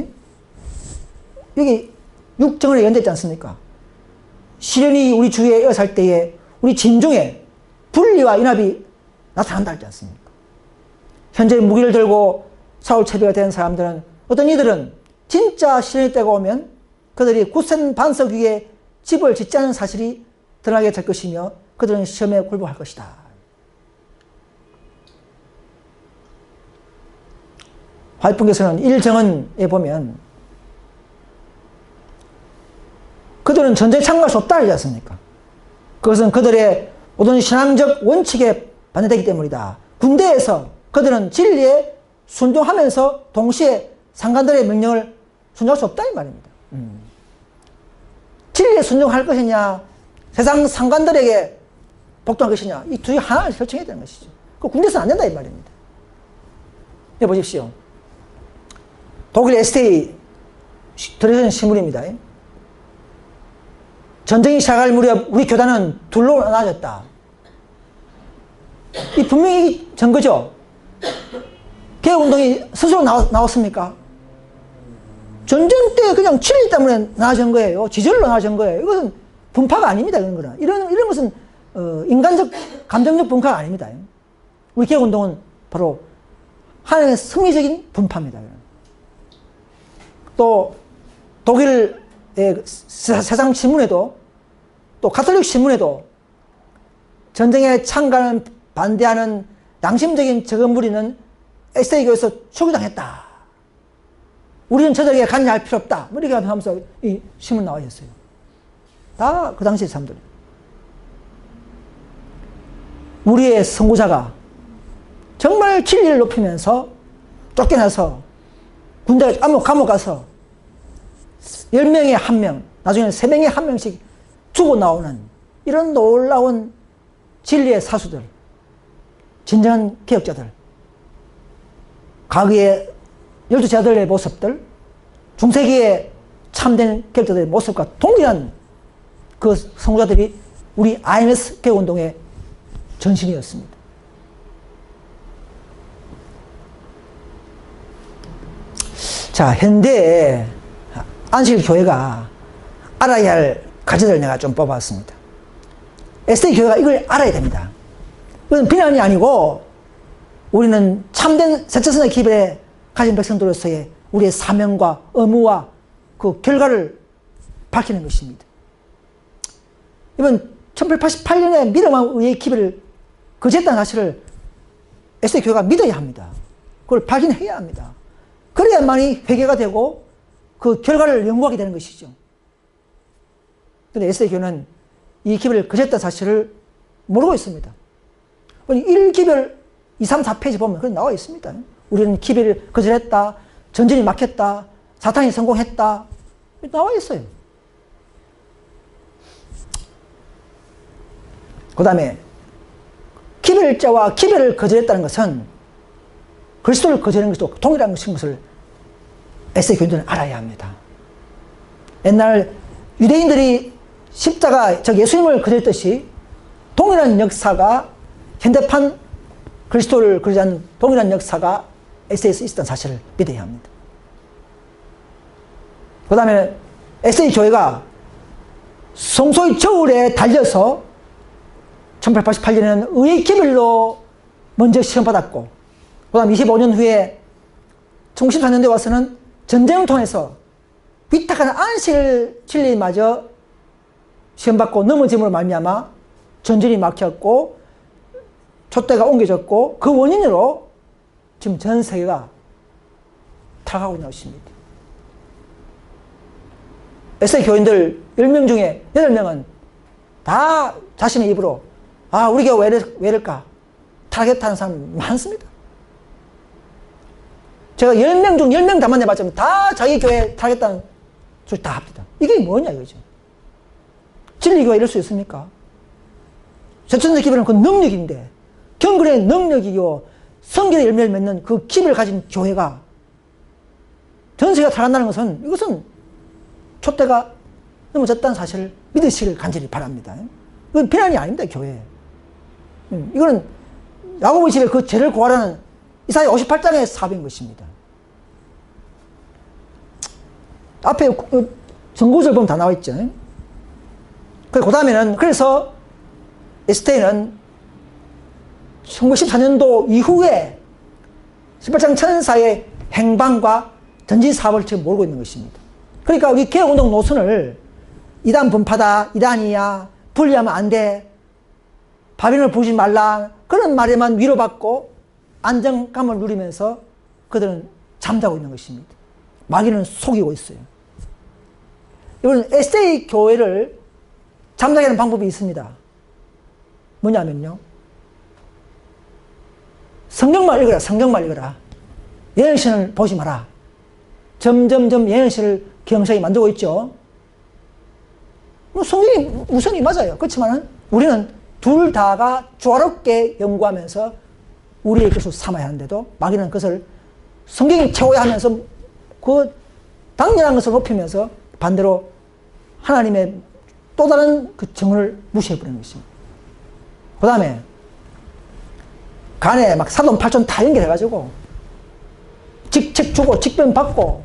여기 육정을 연대했지 않습니까? 시련이 우리 주위에 에어살 때에 우리 진중에 분리와 인합이 나타난다 했지 않습니까? 현재 무기를 들고 사울 채비가 된 사람들은, 어떤 이들은 진짜 시련이 때가 오면 그들이 굳센 반석 위에 집을 짓지 않은 사실이 드러나게 될 것이며 그들은 시험에 굴복할 것이다. 화이pun께서는 1정언에 보면 그들은 전쟁에 참가할 수 없다 하지 않습니까? 그것은 그들의 모든 신앙적 원칙에 반대되기 때문이다. 군대에서 그들은 진리에 순종하면서 동시에 상관들의 명령을 순종할 수 없다 이 말입니다. 진리에 순종할 것이냐, 세상 상관들에게 복종할 것이냐, 이 둘 중에 하나를 결정해야 되는 것이죠. 그 군대에서는 안 된다 이 말입니다. 해 보십시오. 독일 에스테이 들어선 신문입니다. 전쟁이 시작할 무렵 우리 교단은 둘로 나눠졌다. 이 분명히 증거죠. 개혁운동이 스스로 나왔습니까? 전쟁 때 그냥 진리 때문에 나눠진 거예요. 지절로 나눠진 거예요. 이것은 분파가 아닙니다. 이런 것은 인간적, 감정적 분파가 아닙니다. 우리 개혁운동은 바로 하나님의 승리적인 분파입니다. 또 독일의 세상 신문에도 또 가톨릭 신문에도 전쟁에 참가하는 반대하는 양심적인 적은 무리는 에세이교에서 초기당했다. 우리는 저들에게 관여할 필요 없다. 이렇게 하면서 이 신문 나와 있어요. 다 그 당시 사람들. 우리의 선구자가 정말 진리를 높이면서 쫓겨나서 군대 감옥 가서 10명에 1명, 나중에는 3명에 1명씩 죽어 나오는 이런 놀라운 진리의 사수들, 진정한 개혁자들, 과거의 12제자들의 모습들, 중세기의 참된 개혁자들의 모습과 동일한 그 선구자들이 우리 IMS 개혁운동의 전신이었습니다. 자, 현대의 안식교회가 알아야 할 가지를 내가 좀 뽑아왔습니다. SD교회가 이걸 알아야 됩니다. 이건 비난이 아니고 우리는 참된 세차선의 기별에 가진 백성들로서의 우리의 사명과 의무와 그 결과를 밝히는 것입니다. 이번 1888년에 믿음과 의의 기별을 거짓했다는 사실을 SD교회가 믿어야 합니다. 그걸 발견해야 합니다. 그래야만이 회개가 되고 그 결과를 연구하게 되는 것이죠. 그런데 SD교회는 이 기별을 거짓했다는 사실을 모르고 있습니다. 1기별 2, 3, 4페이지 보면 그런 나와 있습니다. 우리는 기별을 거절했다, 전쟁이 막혔다, 사탄이 성공했다, 나와 있어요. 그 다음에 기별자와 기별을 거절했다는 것은 그리스도를 거절하는 것도 동일한 것을 SD교인들은 알아야 합니다. 옛날 유대인들이 십자가, 즉 예수님을 거절했듯이 동일한 역사가 현대판 그리스도를 거절하는 동일한 역사가 SD에서 있었던 사실을 믿어야 합니다. 그 다음에 SD교회가 성소의 저울에 달려서 1888년에는 의의 기별로 먼저 시험받았고, 그 다음 25년 후에 1914년도에 와서는 전쟁을 통해서 위탁한 안식일 진리마저 시험받고 넘어짐으로 말미암아 전쟁이 막혔고 촛대가 옮겨졌고, 그 원인으로 지금 전 세계가 타락하고 있는 것입니다. 에세이 교인들 10명 중에 8명은 다 자신의 입으로 우리 교회 왜 이럴까? 타락했다는 사람 많습니다. 제가 10명 중 10명 다 만나봤지만 다 자기 교회 타락했다는 소리 다 합니다. 이게 뭐냐 이거죠. 진리교회 이럴 수 있습니까? 세천의 기별은 그 능력인데, 경건의 능력이요 성결의 열매를 맺는 그 기별을 가진 교회가 전세가 타락한다는 것은, 이것은 촛대가 넘어졌다는 사실을 믿으시길 간절히 바랍니다. 이건 비난이 아닙니다. 교회. 이거는 야고보 집에 그 죄를 고하라는 이사야 58장의 사업인 것입니다. 앞에 정구절 보면 다 나와 있죠. 그 다음에는, 그래서 에스테는 1914년도 이후에 18장 천사의 행방과 전진 사업을 지금 모르고 있는 것입니다. 그러니까 우리 개혁운동 노선을 이단 분파다, 이단이야, 분리하면 안 돼, 바벨론을 부르지 말라, 그런 말에만 위로받고 안정감을 누리면서 그들은 잠자고 있는 것입니다. 마귀는 속이고 있어요. 이번 에스테이 교회를 잠자게 하는 방법이 있습니다. 뭐냐면요, 성경만 읽어라. 성경만 읽어라. 예언신을 보지 마라. 점점점 예언신을 경성이 만들고 있죠. 성경이 우선이 맞아요. 그렇지만 우리는 둘 다가 조화롭게 연구하면서 우리의 것을 삼아야 하는데도 마귀는 그것을 성경이 최고야 하면서 그 당연한 것을 높이면서 반대로 하나님의 또 다른 그 정을 무시해버리는 것입니다. 그 다음에 간에 막 사돈 팔촌 다 연결해가지고 직책 주고 직변 받고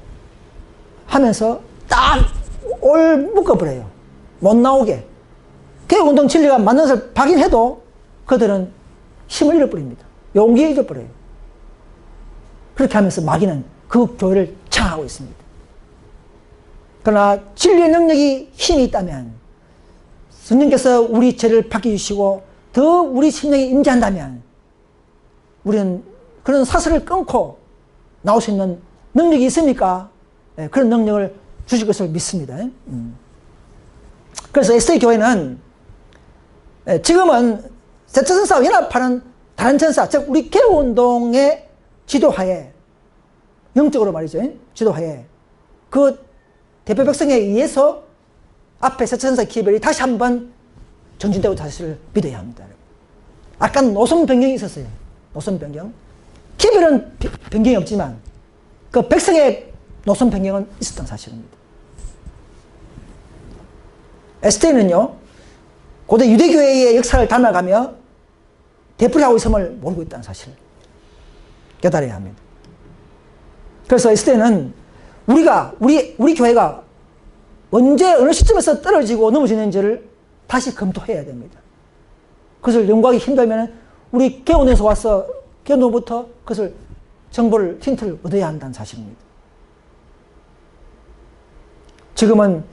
하면서 딱 올 묶어버려요. 못 나오게. 개혁운동 진리가 맞는 것을 확인해도 그들은 힘을 잃어버립니다. 용기를 잃어버려요. 그렇게 하면서 마귀는 그 교회를 장하고 있습니다. 그러나 진리의 능력이 힘이 있다면, 성령께서 우리 죄를 바뀌어주시고 더 우리 심령에 임재한다면 우리는 그런 사슬을 끊고 나올 수 있는 능력이 있습니까? 네, 그런 능력을 주실 것을 믿습니다. 그래서 에스테이 교회는 지금은 세처천사와 연합하는 다른 천사, 즉 우리 개혁운동의 지도하에, 영적으로 말이죠, 지도하에 그 대표 백성에 의해서 앞에 세처천사 기별이 다시 한번 정진되고 사실을 믿어야 합니다. 아까 노선 변경이 있었어요. 노선 변경. 기별은 변경이 없지만 그 백성의 노선 변경은 있었던 사실입니다. 에스테는요, 고대 유대교회의 역사를 닮아가며 되풀이하고 있음을 모르고 있다는 사실을 깨달아야 합니다. 그래서 에스테는 우리 교회가 언제 어느 시점에서 떨어지고 넘어지는지를 다시 검토해야 됩니다. 그것을 연구하기 힘들면 우리 개원에서 와서 개원부터 그것을 정보를, 힌트를 얻어야 한다는 사실입니다. 지금은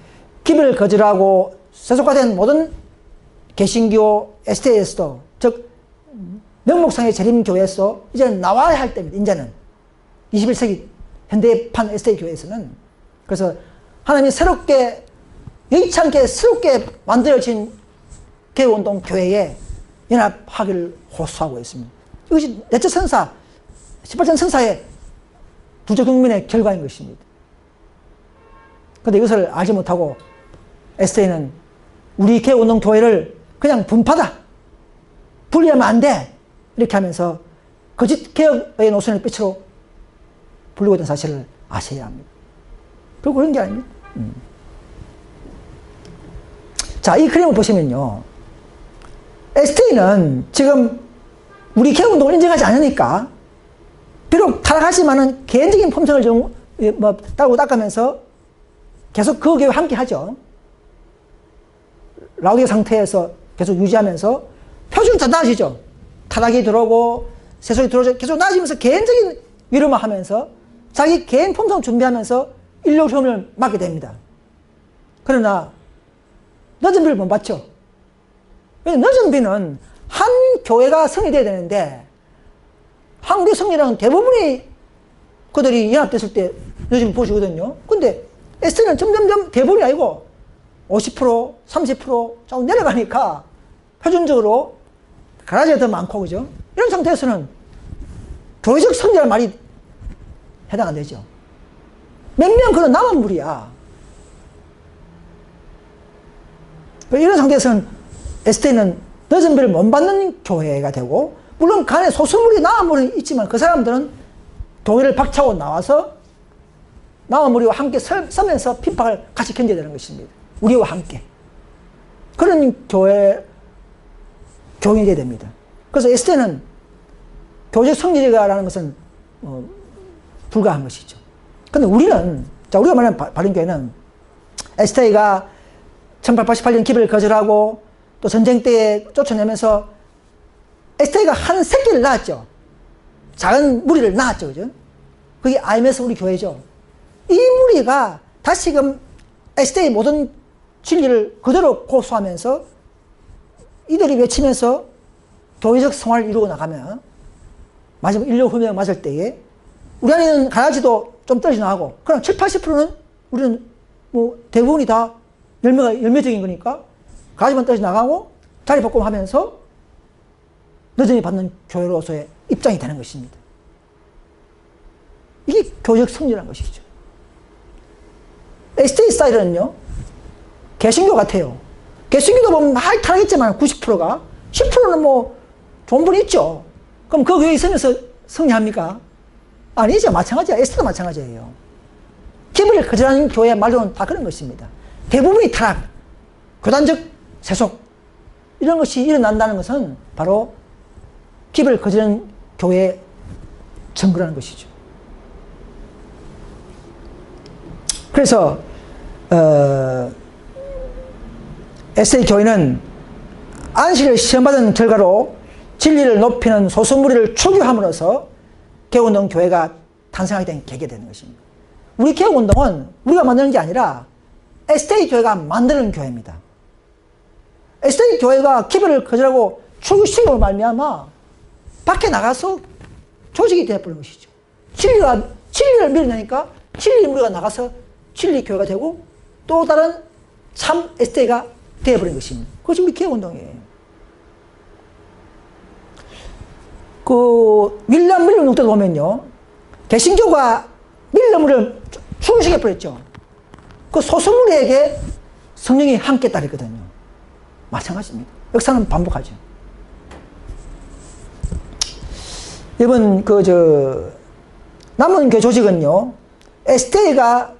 기별을 거절하고 세속화된 모든 개신교 에스테에서도, 즉 명목상의 재림교회에서 이제 나와야 할 때입니다. 이제는 21세기 현대판 에스테이 교회에서는. 그래서 하나님이 새롭게, 여의치 않게 새롭게 만들어진 개혁운동 교회에 연합하기를 호소하고 있습니다. 이것이 넷째 선사, 18전 선사의 두조 국민의 결과인 것입니다. 그런데 이것을 알지 못하고 에스테이는 우리 개혁운동 교회를 그냥 분파다, 분리하면 안 돼, 이렇게 하면서 거짓 개혁의 노선을 빛으로 불리고 있는 사실을 아셔야 합니다. 그리고 그런 게 아닙니다. 자, 이 그림을 보시면요, 에스테이는 지금 우리 개혁운동을 인정하지 않으니까 비록 타락하지만은 개인적인 품성을 좀 따르고 닦으면서 계속 그 교회와 함께 하죠. 라우디오 상태에서 계속 유지하면서 표준이 다 나아지죠. 타락이 들어오고 세속이 들어오죠. 계속 나아지면서 개인적인 위로만 하면서 자기 개인 품성 준비하면서 인류 흐름을 막게 됩니다. 그러나 늦은 비를 못 받죠. 늦은 비는 한 교회가 성리돼야 되는데 한국의 성리랑은 대부분이 그들이 연합됐을 때 늦은 보시거든요. 근데 에스테는 점점점 대부분이 아니고 50%, 30% 조금 내려가니까 표준적으로 가라지가 더 많고, 그죠? 이런 상태에서는 교회적 성리라는 말이 해당 안 되죠. 몇 명 그런 남은 무리야. 이런 상태에서는 에스테는 늦은 비를 못 받는 교회가 되고, 물론 간에 소수무리 남은 무리는 있지만 그 사람들은 교회를 박차고 나와서 남은 무리와 함께 서면서 핍박을 같이 견뎌야 되는 것입니다. 우리와 함께. 그런 교인이 돼야 됩니다. 그래서 에스테는 교적 성리라는 것은 불가한 것이죠. 근데 우리는, 자, 우리가 말하는 바른교회는 에스테이가 1888년 기별을 거절하고 또 전쟁 때에 쫓아내면서 에스테이가 한 새끼를 낳았죠. 작은 무리를 낳았죠. 그죠? 그게 IMS 우리 교회죠. 이 무리가 다시금 에스테이 모든 진리를 그대로 고수하면서 이들이 외치면서 교회적 성화를 이루고 나가면 마지막 인류 혁명 맞을 때에 우리 안에는 가라지도 좀 떨어져 나가고 그럼 70, 80%는 우리는 뭐 대부분이 다 열매적인 거니까 가라지만 떨어져 나가고 자리 바꿈하면서 여전히 받는 교회로서의 입장이 되는 것입니다. 이게 교회적 승리라는 것이죠. ST 스타일은요, 개신교 같아요. 개신교도 보면 많이 타락했지만 90%가 10%는 뭐 좋은 분이 있죠. 그럼 그 교회에 있으면서 승리합니까? 아니죠. 마찬가지야. ST도 마찬가지예요. 기별을 거절하는 교회 말로는 다 그런 것입니다. 대부분이 타락, 교단적 세속 이런 것이 일어난다는 것은 바로 기별을 거절하는 교회의 증거라는 것이죠. 그래서 에세이 교회는 안식을 시험받은 결과로 진리를 높이는 소수무리를 추구함으로써 개혁운동 교회가 탄생하게 된 계기가 되는 것입니다. 우리 개혁운동은 우리가 만드는 게 아니라 에스테이 교회가 만드는 교회입니다. 에스테이 교회가 기별을 거절하고 추구시키고 말미암아 밖에 나가서 조직이 되어버린 것이죠. 진리를 밀어내니까 진리 무리가 나가서 진리 교회가 되고 또 다른 참 에스테이가 되어버린 것입니다. 그것이 우리 개혁운동이에요. 그 윌리엄 밀럼 농도 보면요, 개신교가 밀럼을 추구시켜버렸죠. 그 소수무리에게 성령이 함께 따르거든요. 마찬가지입니다. 역사는 반복하죠. 이번 남은 교회 조직은요, 에스테이가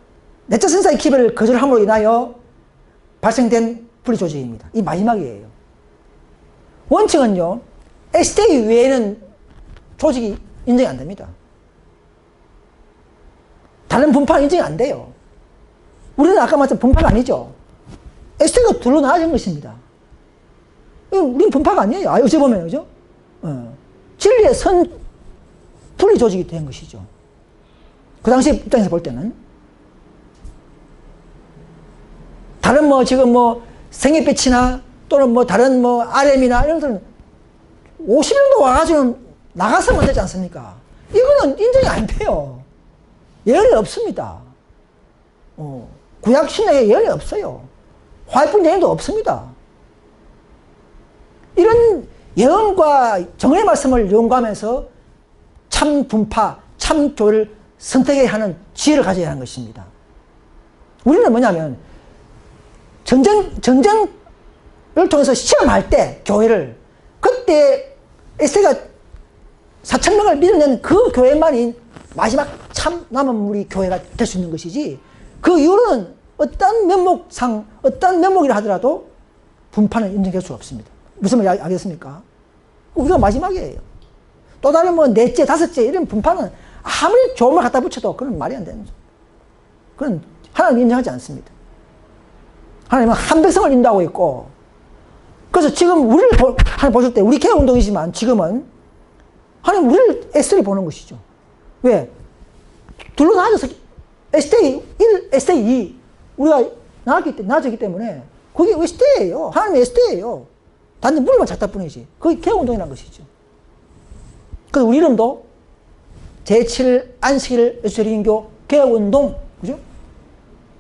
내적 선사의 기별을 거절함으로 인하여 발생된 분리 조직입니다. 이 마지막이에요. 원칙은요, 에스테이 외에는 조직이 인정이 안 됩니다. 다른 분파는 인정이 안 돼요. 우리는 아까 말했던 분파가 아니죠. 에스테이가 둘로 나눠진 것입니다. 우리는 분파가 아니에요. 어찌 보면, 그죠? 진리의 분리 조직이 된 것이죠. 그 당시 입장에서 볼 때는. 다른 지금 생애빛이나 또는 다른 RM이나 이런 것들은 50년도 와가지고 나가서 만들지 않습니까? 이거는 인정이 안 돼요. 예언이 없습니다. 구약 신약에 예언이 없어요. 화해뿐 예언도 없습니다. 이런 예언과 정의 말씀을 연구하면서 참 분파, 참 교회를 선택해야 하는 지혜를 가져야 하는 것입니다. 우리는 뭐냐면 전쟁을 통해서 시험할 때 교회를 그때 에스테가 4,000명을 밀어낸 그 교회만이 마지막 참 남은 우리 교회가 될 수 있는 것이지 그 이후로는 어떤 면목이라 하더라도 분파는 인정할 수 없습니다. 무슨 말 알겠습니까? 우리가 마지막이에요. 또 다른 넷째, 다섯째 이런 분파는 아무리 좋은 말 갖다 붙여도 그건 말이 안 되는 거죠. 그건 하나님 인정하지 않습니다. 하나님은 한 백성을 인도하고 있고 그래서 지금 우리를 하나님 보실 때 우리 개혁운동이지만 지금은 하나님 우리를 에스테이 보는 것이죠. 왜? 둘로 나눠져서 에스테이 1, 에스테이 2 우리가 나눠졌기 때문에 그게 에스테이예요. 하나님의 에스테이예요. 단지 물만 작다 뿐이지. 그게 개혁운동이라는 것이죠. 그래서 우리 이름도 제7 안식일 예수리인교 개혁운동, 그죠?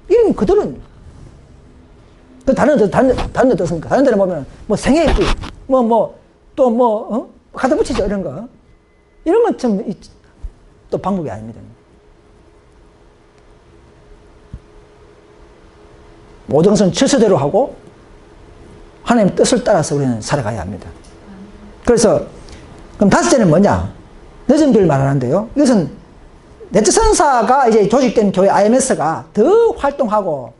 이름 그들은 다른 데 어떻습니까? 다른 데는 보면 생애빛, 갖다 붙이죠, 이런 거. 이런 건 참 또 방법이 아닙니다. 모든 것은 질서대로 하고 하나님 뜻을 따라서 우리는 살아가야 합니다. 그래서 그럼 다섯째는 뭐냐? 늦은 별 말하는데요. 이것은 내적 선사가 이제 조직된 교회 IMS가 더 활동하고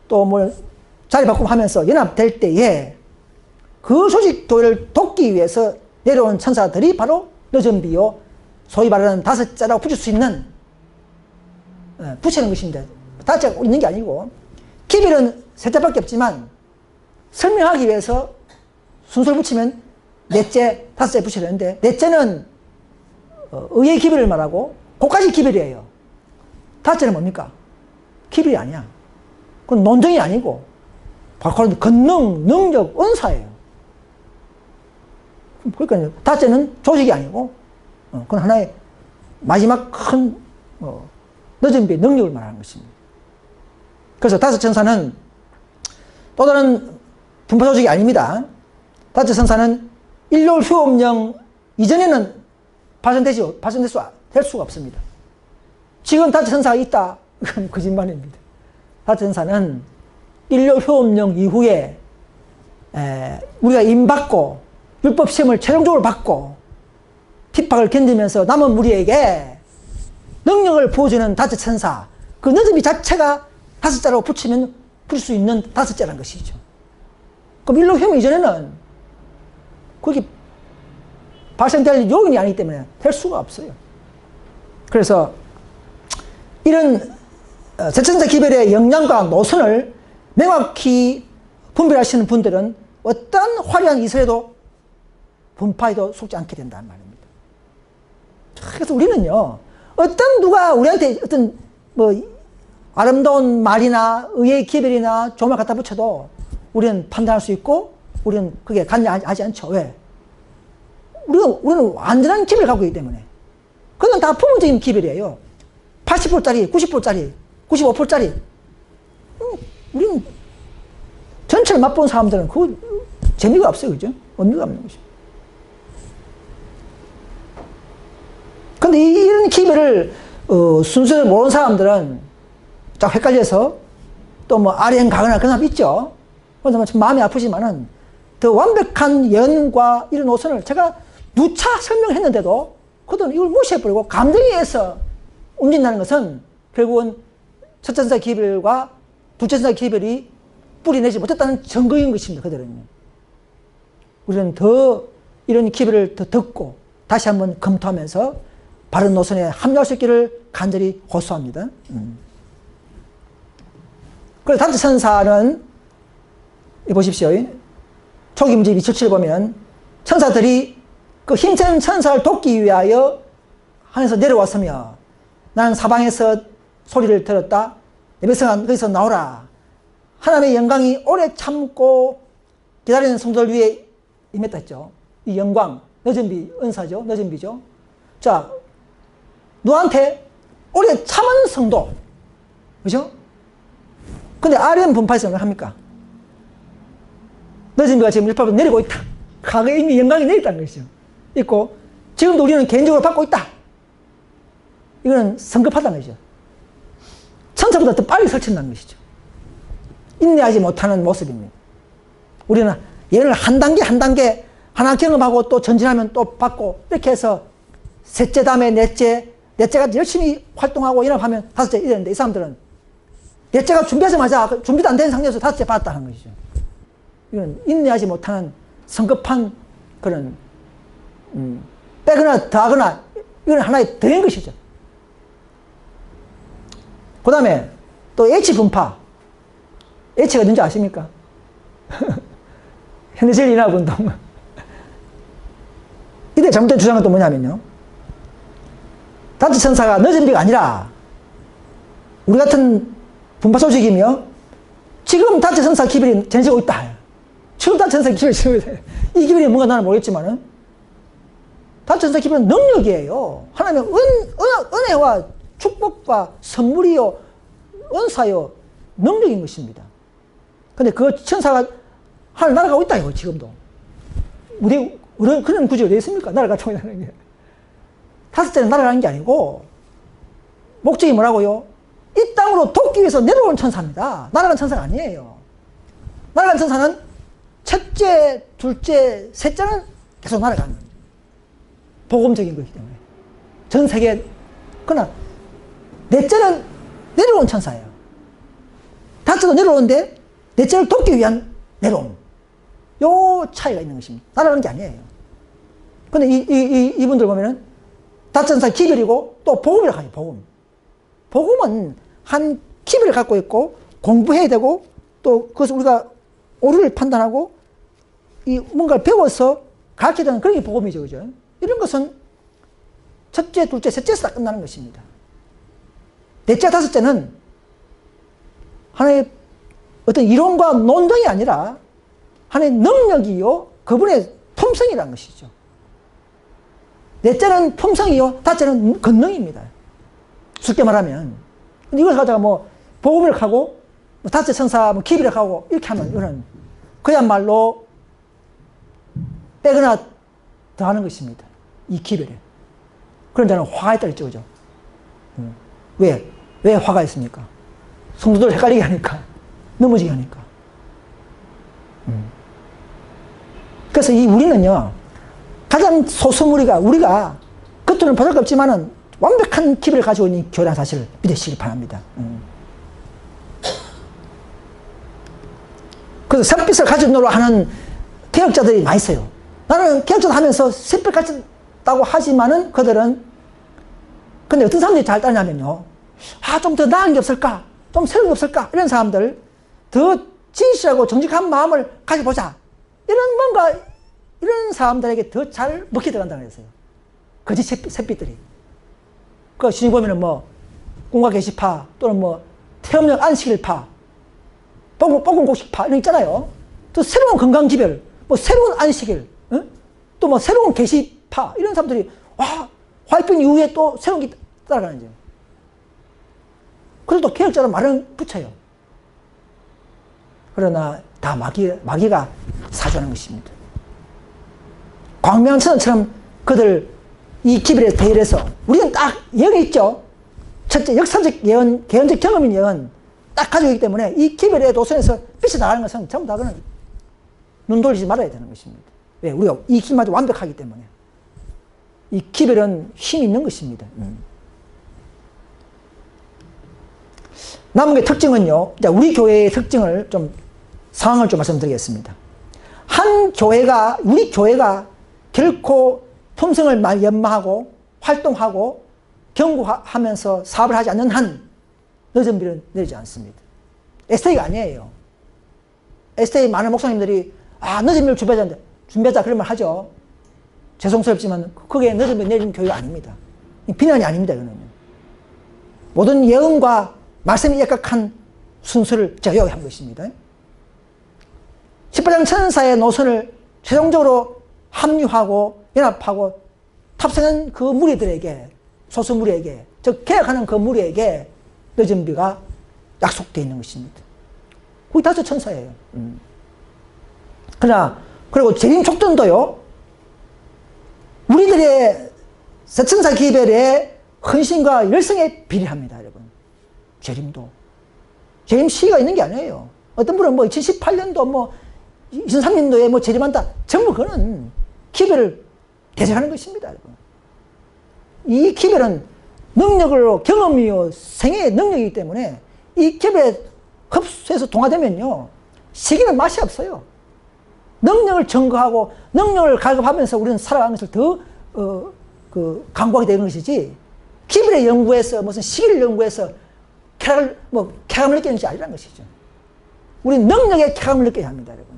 또 자리 바꿈하면서 연합될 때에 그 조직 교회를 돕기 위해서 내려온 천사들이 바로 늦은 비요 소위 말하는 다섯째라고 붙일 수 있는 붙이는 것입니다. 다섯째가 있는 게 아니고 기별은 셋째밖에 없지만 설명하기 위해서 순서를 붙이면 넷째, 다섯째 붙여야 되는데, 넷째는 의의 기별을 말하고 그까지 기별이에요. 다섯째는 뭡니까? 기별이 아니야. 그건 논증이 아니고 바로 권능, 능력, 은사예요. 그러니까 다섯째는 조직이 아니고 그건 하나의 마지막 큰 늦은 비의 능력을 말하는 것입니다. 그래서 다섯 천사는 또 다른 분파 조직이 아닙니다. 다섯 천사는 일요일 휴업령 이전에는 발전될 수가 없습니다. 지금 다섯 천사가 있다? 그건 거짓말입니다. 다섯 천사는 일요일 휴업령 이후에 우리가 임받고 율법 시험을 최종적으로 받고 핍박을 견디면서 남은 무리에게 능력을 부어주는 다섯 천사, 그 늦음이 자체가 다섯 자로 붙이면 풀 수 있는 다섯 자라는 것이죠. 그럼 일로 휴업 이전에는 그게 발생될 요인이 아니기 때문에 될 수가 없어요. 그래서 이런 제천자 기별의 역량과 노선을 명확히 분별하시는 분들은 어떤 화려한 이설에도 분파에도 속지 않게 된다는 말입니다. 그래서 우리는요, 어떤 누가 우리한테 어떤 아름다운 말이나 의의 기별이나 조말 갖다 붙여도 우리는 판단할 수 있고 우리는 그게 관여하지 않죠. 왜? 우리는 완전한 기별을 갖고 있기 때문에. 그건 다 부분적인 기별이에요. 80%짜리, 90%짜리, 95%짜리. 우리는 전체를 맛본 사람들은 그거 재미가 없어요. 그죠? 의미가 없는 것입니다. 근데 이런 기별을 순서를 모르는 사람들은 쫙 헷갈려서 또 아래행 가거나 그런 사람 있죠. 그래서 참 마음이 아프지만은 더 완벽한 연과 이런 노선을 제가 누차 설명했는데도 그들은 이걸 무시해버리고 감정에 의해서 움직인다는 것은 결국은 첫 천사 기별과 둘째 천사 기별이 뿌리내지 못했다는 증거인 것입니다. 그들은요. 우리는 더 이런 기별을 더 듣고 다시 한번 검토하면서 바른 노선에 합류할 수 있기를 간절히 호소합니다. 그래서 다섯 천사는 보십시오. 초기 문제 27을 보면 천사들이 그 힘센 천사를 돕기 위하여 하늘에서 내려왔으며 나는 사방에서 소리를 들었다. 내 백성아 거기서 나오라. 하나님의 영광이 오래 참고 기다리는 성도들 위에 임했다 했죠. 이 영광, 늦은 비, 은사죠. 늦은 비죠. 자, 누구한테? 오래 참은 성도. 그죠? 근데 아련 분파에서 뭘 합니까? 늦은 비가 지금 율법으로 내리고 있다. 과거에 이미 영광이 내렸다는 것이죠. 있고, 지금도 우리는 개인적으로 받고 있다. 이거는 성급하다는 것이죠. 천사보다 더 빨리 설친다는 것이죠. 인내하지 못하는 모습입니다. 우리는 얘를 한 단계 한 단계 하나 경험하고 또 전진하면 또 받고 이렇게 해서 셋째 다음에 넷째가 열심히 활동하고 연합하면 다섯째 이랬는데 이 사람들은 넷째가 준비하자마자 준비도 안 된 상태에서 다섯째 받았다는 것이죠. 이건 인내하지 못하는 성급한 그런 빼거나 더하거나 이건 하나의 더인 것이죠. 그 다음에 또 H분파. H가 뭔지 아십니까? 현대질 인하운동. 이때 잘못된 주장은 또 뭐냐면요. 다섯 천사가 늦은 비가 아니라 우리 같은 분파 조직이며 지금 다섯 천사 기별이 전해지고 있다. 지금 다섯 천사 기별이 전해지고 있다. 이 기별이 뭔가 나는 모르겠지만은 다섯 천사 기별은 능력이에요. 하나님의 은혜와 축복과 선물이요, 은사요, 능력인 것입니다. 근데 그 천사가 하늘 날아가고 있다, 이거, 지금도. 우리, 그런 구절이 어디 있습니까? 날아가고 있다는 게. 다섯째는 날아가는 게 아니고, 목적이 뭐라고요? 이 땅으로 돕기 위해서 내려오는 천사입니다. 날아가는 천사가 아니에요. 날아가는 천사는 첫째, 둘째, 셋째는 계속 날아가는 거예요. 복음적인 거기 때문에. 전 세계, 그러나, 넷째는 내려온 천사예요. 다섯째도 내려오는데, 넷째를 돕기 위한 내려옴. 요 차이가 있는 것입니다. 날아가는 게 아니에요. 근데 이분들 보면은, 다섯 천사 기별이고, 또 복음이라고 하죠, 복음. 복음은 한 기별을 갖고 있고, 공부해야 되고 또 그것을 우리가 옳은를 판단하고 이 뭔가를 배워서 가르쳐야 되는 그런 게 복음이죠. 그죠? 이런 것은 첫째, 둘째, 셋째에서 다 끝나는 것입니다. 넷째, 다섯째는 하나의 어떤 이론과 논쟁이 아니라 하나의 능력이요, 그분의 품성이라는 것이죠. 넷째는 품성이요, 다섯째는 권능입니다. 쉽게 말하면. 이걸 가다가 뭐, 복음을 하고, 뭐 다섯째 천사, 뭐 기비를 하고, 이렇게 하면, 이거는 그야말로 빼거나 더하는 것입니다. 이 기별에. 그런 자는 화가 있다 그랬죠, 그죠? 왜 화가 있습니까? 성도들 헷갈리게 하니까. 넘어지게 하니까. 그래서 이 우리는요, 가장 소수무리가, 우리가 겉으로는 보잘 것 없지만은 완벽한 기별을 가지고 있는 교회라는 사실을 믿으시길 바랍니다. 그래서 샛빛을 가지노라 하는 개혁자들이 많이 있어요. 나는 개혁자 하면서 샛빛 가졌다고 하지만은 그들은, 근데 어떤 사람들이 잘 따르냐면요, 좀 더 나은 게 없을까? 좀 새로운 게 없을까? 이런 사람들, 더 진실하고 정직한 마음을 가져보자. 이런 사람들에게 더 잘 먹혀 들어간다고 했어요. 거짓 샛빛들이. 그 시중 보면은 뭐, 꿈과 계시파, 또는 뭐, 태음력 안식일파, 뽀금곡식파, 이런 있잖아요. 또 새로운 건강기별, 뭐, 새로운 안식일, 또 뭐, 새로운 계시파, 이런 사람들이, 화이트 이후에 또 새로운 게 따라가는 거죠. 그래도 개혁자는 말은 붙여요. 그러나 다 마귀가 사주하는 것입니다. 광명천처럼 그들 이 기별에 대열해서 우리는 딱 예언이 있죠. 첫째, 역사적 예언, 개연적 경험인 예언 딱 가지고 있기 때문에 이 기별의 노선에서 빛이 나가는 것은 전부 다 그는 눈 돌리지 말아야 되는 것입니다. 왜? 우리가 이 힘마저 완벽하기 때문에. 이 기별은 힘이 있는 것입니다. 남은 게 특징은요, 우리 교회의 특징을 상황을 말씀드리겠습니다. 우리 교회가 결코 품성을 연마하고 활동하고 경고하면서 사업을 하지 않는 한 늦은 비를 내리지 않습니다. STA가 아니에요. STA 많은 목사님들이 늦은 비를 준비하자 그런 말 하죠. 죄송스럽지만 그게 늦은 비 내리는 교회가 아닙니다. 비난이 아닙니다. 이거는. 모든 예언과 말씀이 약간 순서를 제가 요약한 것입니다. 18장 천사의 노선을 최종적으로 합류하고 연합하고 탑승한 그 무리들에게, 소수 무리에게, 즉 개혁하는 그 무리에게 늦은 비가 약속되어 있는 것입니다. 거의 다섯 천사예요. 그리고 재림 촉전도요, 우리들의 세천사 기별의 헌신과 열성에 비례합니다, 여러분. 재림도. 재림 시기가 있는 게 아니에요. 어떤 분은 2018년도 2003년도에 재림한다. 전부 그거는 기별을 대적하는 것입니다, 여러분. 이 기별은 능력으로 경험이요, 생애의 능력이기 때문에 이 기별에 흡수해서 동화되면요, 시기는 맛이 없어요. 능력을 증거하고 능력을 갈급하면서 우리는 살아가는 것을 더 강구하게 되는 것이지, 기별의 연구에서 무슨 시기를 연구해서 쾌감을 느끼는 것이 아니라는 것이죠. 우리는 능력의 쾌감을 느껴야 합니다, 여러분.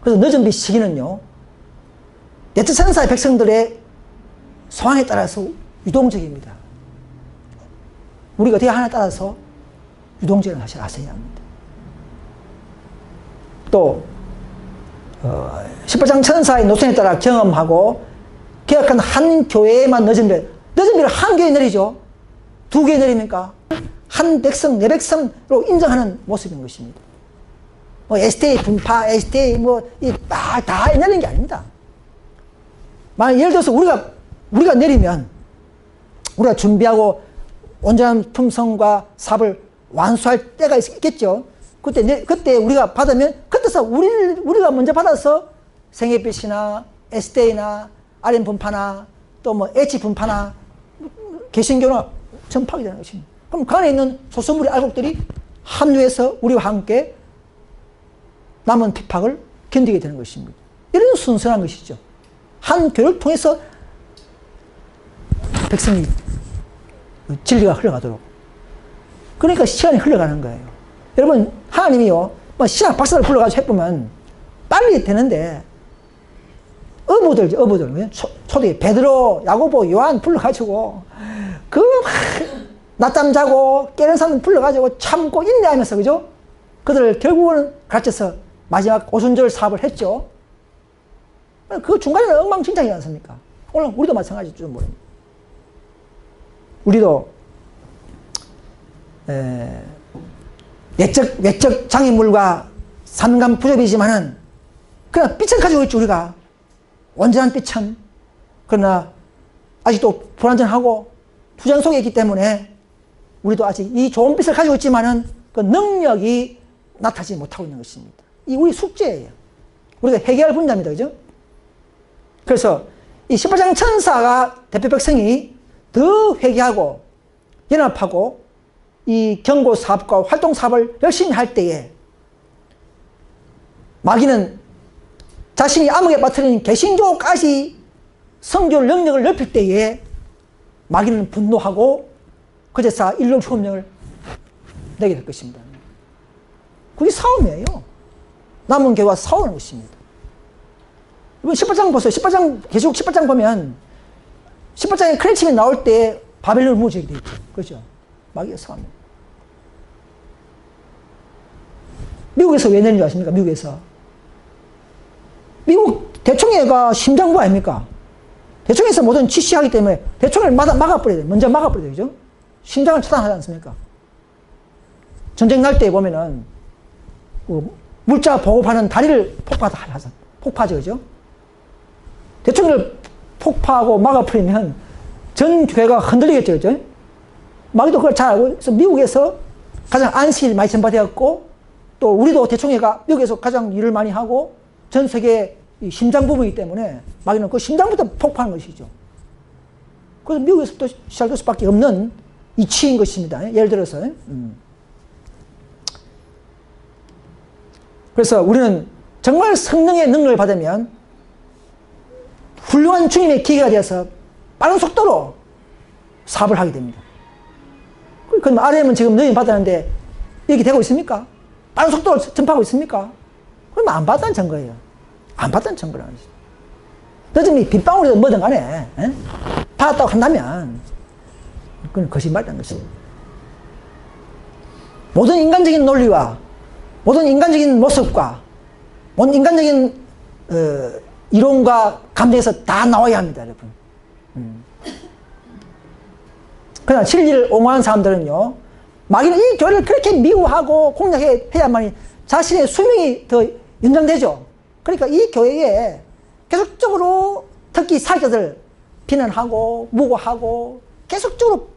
그래서 늦은 비 시기는요, 넷째 천사의 백성들의 소망에 따라서 유동적입니다. 우리가 어떻게 하나에 따라서 유동적인 사실을 아셔야 합니다. 또 18장 천사의 노선에 따라 경험하고 개혁한 한 교회에만 늦은 비를 한 교회에 내리죠. 두 교회에 내립니까? 한 백성, 내 백성으로 인정하는 모습인 것입니다. STA 분파, STA 다 내리는 게 아닙니다. 만약 예를 들어서 우리가 내리면, 우리가 준비하고 온전한 품성과 사업을 완수할 때가 있겠죠. 그때 우리가 받으면, 그때서 우리가 먼저 받아서 생애빛이나 STA나 RM 분파나 또 H 분파나 개신교나 전파하게 되는 것입니다. 그럼 그 안에 있는 소수무리 알곡들이 합류해서 우리와 함께 남은 핍박을 견디게 되는 것입니다. 이런 순수한 것이죠. 한 교회를 통해서 백성이 진리가 흘러가도록. 그러니까 시간이 흘러가는 거예요. 여러분, 하나님이요, 뭐 신학 박사를 불러가지고 해보면 빨리 되는데, 어부들, 초대, 베드로, 야고보, 요한 불러가지고, 낮잠 자고, 깨는 사람 불러가지고 참고 인내하면서, 그죠? 그들을 결국은 가르쳐서 마지막 오순절 사업을 했죠. 그 중간에는 엉망진창이지 않습니까? 오늘 우리도 마찬가지일 줄 모릅니다. 우리도, 외적 장애물과 삼감 부족이지만은, 그러나 빛을 가지고 있죠, 우리가. 온전한 빛은. 그러나, 아직도 불완전하고, 투전 속에 있기 때문에, 우리도 아직 이 좋은 빛을 가지고 있지만은, 그 능력이 나타나지 못하고 있는 것입니다. 이 우리 숙제예요. 우리가 해결할 분야입니다, 그죠? 그래서, 이 18장 천사가 대표 백성이 더 회개하고, 연합하고, 이 경고 사업과 활동 사업을 열심히 할 때에 마귀는 자신이 암흑에 빠뜨린 개신교까지 성교 능력을 넓힐 때에 마귀는 분노하고 그제서 인류 초험령을 내게 될 것입니다. 그게 싸움이에요. 남은 교회와 싸우는 것입니다. 이번 18장 보세요. 18장, 계속 18장 보면 18장에 크레침이 나올 때 바벨론을 무너지게 되어 있죠. 그렇죠? 마귀의 싸움. 미국에서 왜 내는 줄 아십니까? 미국에서. 미국 대총회가 심장부 아닙니까? 대총회에서 모든 지시하기 때문에 대총회를 막아버려야 돼요. 먼저 막아버려야 되죠. 심장을 차단하지 않습니까? 전쟁 날 때 보면은, 물자 보급하는 다리를 폭파하죠. 그죠? 대총회를 폭파하고 막아버리면 전 교회가 흔들리겠죠. 그죠? 마귀도 그걸 잘 알고, 그래서 미국에서 가장 안식일 많이 전파되었고, 또 우리도 대총회가 미국에서 가장 일을 많이 하고, 전 세계 심장 부분이기 때문에 마귀는 그 심장부터 폭파하는 것이죠. 그래서 미국에서부터 시작될 수밖에 없는 이치인 것입니다. 예를 들어서. 그래서 우리는 정말 성령의 능력을 받으면 훌륭한 주님의 기계가 되어서 빠른 속도로 사업을 하게 됩니다. 그럼 RM은 지금 너희 받았는데 이렇게 되고 있습니까? 빠른 속도로 전파하고 있습니까? 그럼 안 받았다는 증거예요. 안 받았다는 증거라는 거죠. 늦으면 빗방울이든 뭐든 간에 받았다고 한다면 그건 거짓말이라는 것입니다. 모든 인간적인 논리와 모든 인간적인 모습과 모든 인간적인 이론과 감정에서 다 나와야 합니다, 여러분. 그러나 진리를 옹호하는 사람들은요, 마귀는 이 교회를 그렇게 미워하고 공략해야만이 자신의 수명이 더 연장되죠. 그러니까 이 교회에 계속적으로 특히 사역자들 비난하고 무고하고 계속적으로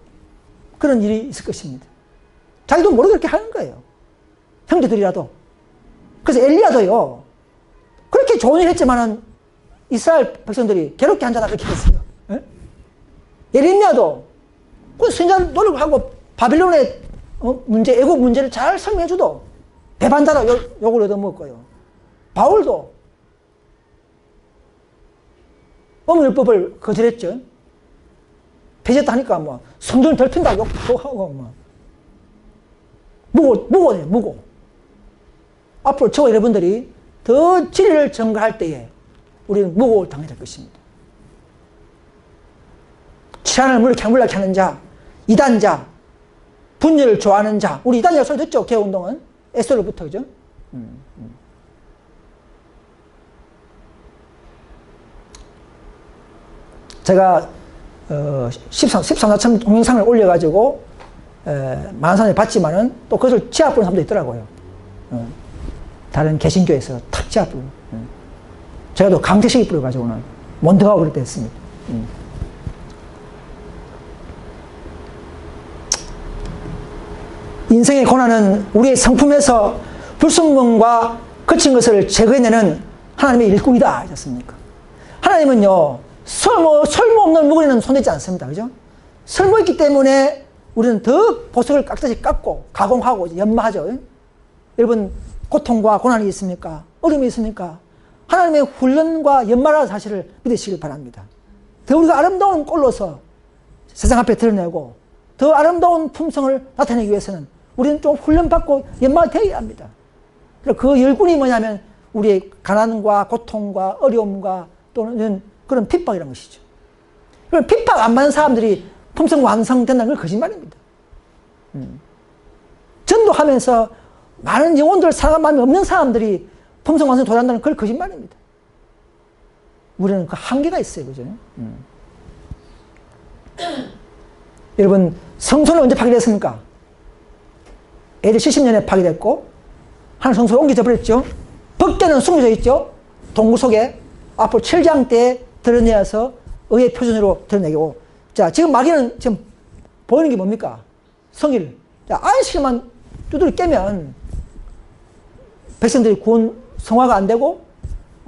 그런 일이 있을 것입니다. 자기도 모르게 그렇게 하는 거예요. 형제들이라도. 그래서 엘리야도요, 그렇게 좋은 일 했지만은 이스라엘 백성들이 괴롭게 한자다 그렇게 했어요. 예레미야도 그 선지자 노력하고 바빌론의 문제, 애국 문제를 잘 설명해줘도 배반자로 욕을 얻어먹었고요. 바울도 어물법을 거절했죠. 폐지했다니까 뭐 성전을 덜핀다 욕도 하고 뭐 무고. 앞으로 저와 여러분들이 더 진리를 전가할 때에 우리는 무고를 당해야 될 것입니다. 치안을 물락해 하는 자, 이단자, 분열을 좋아하는 자. 우리 이단자 소리 듣죠? 개혁운동은 에스로부터, 그죠? 제가 13사천 동영상을 올려가지고 많은 사람들이 봤지만은 또 그것을 제압하는 사람도 있더라고요. 다른 개신교에서 탁 제압을. 제가 또 강제식이 뿌려가지고는 몬드하고 그럴 때 했습니다. 인생의 고난은 우리의 성품에서 불순물과 거친 것을 제거해내는 하나님의 일꾼이다 하셨습니까? 하나님은요, 설모없는 무거리는 손대지 않습니다. 그죠? 설모있기 때문에 우리는 더 보석을 깍듯이 깎고 가공하고 연마하죠. 여러분, 고통과 고난이 있습니까? 어려움이 있습니까? 하나님의 훈련과 연마라는 사실을 믿으시길 바랍니다. 더 우리가 아름다운 꼴로서 세상 앞에 드러내고 더 아름다운 품성을 나타내기 위해서는 우리는 좀 훈련받고 연마되어야 합니다. 그래서 그 열군이 뭐냐면 우리의 가난과 고통과 어려움과 또는 그런 핍박이라는 것이죠. 그럼 핍박 안 받는 사람들이 품성 완성된다는 건 거짓말입니다. 전도하면서 많은 영혼들 사랑할 마음이 없는 사람들이 품성 완성에 도달한다는 건 거짓말입니다. 우리는 그 한계가 있어요. 그죠? 여러분, 성소는 언제 파괴됐습니까? AD 70년에 파괴됐고, 하늘 성소로 옮겨져 버렸죠. 법궤는 숨겨져 있죠. 동굴 속에. 앞으로 7장 때 드러내어서 의의 표준으로 드러내고. 자, 지금 마귀는 지금 보이는 게 뭡니까? 성일. 자, 안식일만 두드려 깨면 백성들이 구원 성화가 안 되고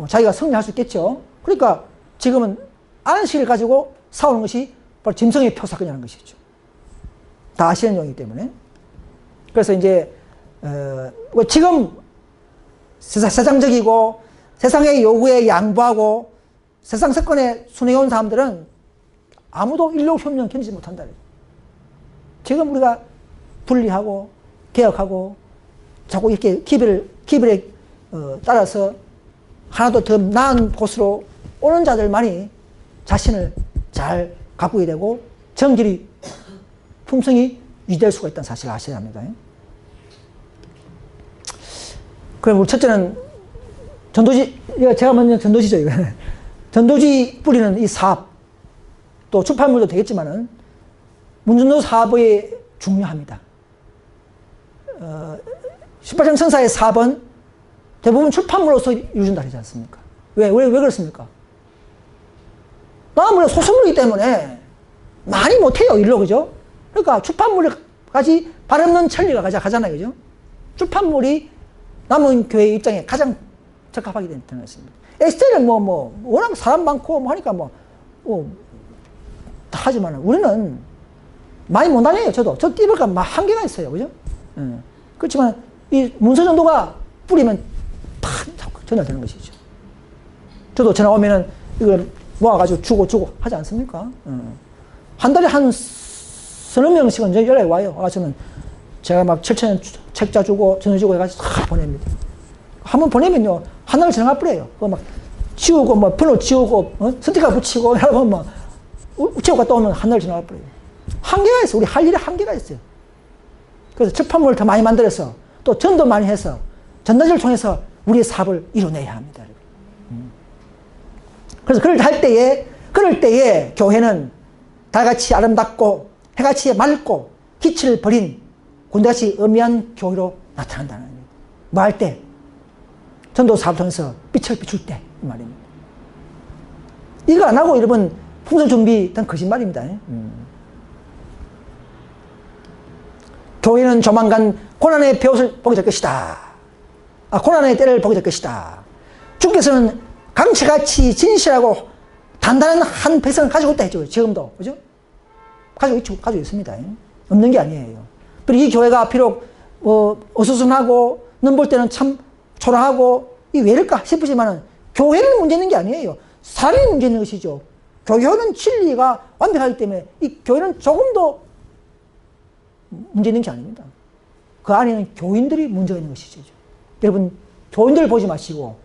자기가 승리할 수 있겠죠. 그러니까 지금은 안식일 가지고 싸우는 것이 바로 짐승의 표사건이라는 것이죠. 다 아시는 용이기 때문에. 그래서 이제 지금 세상적이고 세상의 요구에 양보하고 세상 사건에 순응해온 사람들은 아무도 인류혁명 견디지 못한다. 지금 우리가 분리하고 개혁하고 자꾸 이렇게 기별에 따라서 하나도 더 나은 곳으로 오는 자들만이 자신을 잘 가꾸게 되고 정길이 품성이 유지될 수가 있다는 사실을 아셔야 합니다. 그럼 우리 첫째는 전도지, 제가 먼저 전도지죠. 이거. 전도지 뿌리는 이 사업, 또 출판물도 되겠지만은 문전도 사업이 중요합니다. 18장 성사의 사업은 대부분 출판물로서 이루어진다 하지 않습니까? 왜 그렇습니까? 나는 소설물이기 때문에 많이 못해요, 일로, 그죠? 그러니까 출판물까지 발없는 천리가 가잖아요, 그죠? 출판물이 남은 교회의 입장에 가장 적합하게 되는 것입니다. 에스테는 워낙 사람 많고 하니까 다 하지만 우리는 많이 못 다녀요, 저도. 저 띠볼까 한계가 있어요, 그죠? 그렇지만 이 문서 정도가 뿌리면 팍 전달되는 것이죠. 저도 전화 오면은 이걸 모아가지고 주고 하지 않습니까? 한 달에 한 서너 명씩은 연락이 와요. 와서는 제가 막 7,000원 책자 주고 전화주고 해가지고 다 보냅니다. 한번 보내면요, 하나를 전화버려요. 그거 막 지우고, 번호 지우고, 스티커 붙이고, 이러면 우체국 갔다 오면 하나를 전화버려요. 한계가 있어. 우리 할 일에 한계가 있어요. 그래서 출판물을 더 많이 만들어서 또 전도 많이 해서 전단지를 통해서 우리의 사업을 이뤄내야 합니다. 그래서 그럴 때에 교회는 달같이 아름답고 해같이 맑고 빛을 버린 군대같이 엄미한 교회로 나타난다는 거예요. 뭐 할 때? 전도 사업을 통해서 빛을 비출 때, 이 말입니다. 이거 안 하고 여러분 풍선 준비, 단 거짓말입니다. 교회는 조만간 고난의 배옷을 보게 될 것이다. 고난의 때를 보게 될 것이다. 주께서는 강치같이 진실하고 단단한 한 백성을 가지고 있다 했죠. 지금도. 그죠? 가지고 있습니다. 없는 게 아니에요. 그리고 이 교회가 비록 어수선하고 넘볼 때는 참 초라하고 왜 이럴까 싶으지만은 교회는 문제 있는 게 아니에요. 사람이 문제 있는 것이죠. 교회는 진리가 완벽하기 때문에 이 교회는 조금도 문제 있는 게 아닙니다. 그 안에는 교인들이 문제가 있는 것이죠. 여러분, 교인들 보지 마시고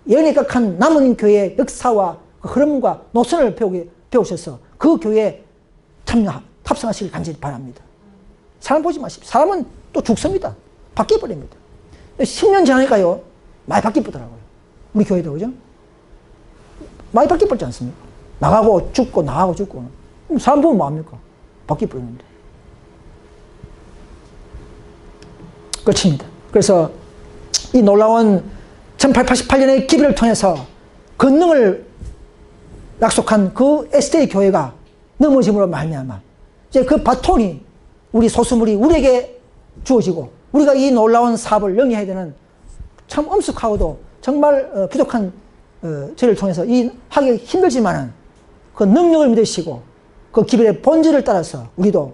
영에 각한 남은 교회의 역사와 그 흐름과 노선을 배우셔서 그 교회에 탑승하시길 간절히 바랍니다. 사람 보지 마십시오. 사람은 또 죽습니다. 바뀌어버립니다. 10년 지나니까요, 많이 바뀌어버더라고요. 우리 교회도, 그죠? 많이 바뀌어버리지 않습니까? 나가고 죽고. 사람 보면 뭐합니까? 바뀌어버리는데. 끝입니다. 그래서 이 놀라운 1888년의 기별을 통해서 권능을 약속한 그 에스테의 교회가 넘어짐으로 말미암아 이제 그 바톤이 우리 소수물이 우리에게 주어지고 우리가 이 놀라운 사업을 영위해야 되는 참 엄숙하고도 정말 부족한 저를 통해서 이 하기 힘들지만은 그 능력을 믿으시고 그 기별의 본질을 따라서 우리도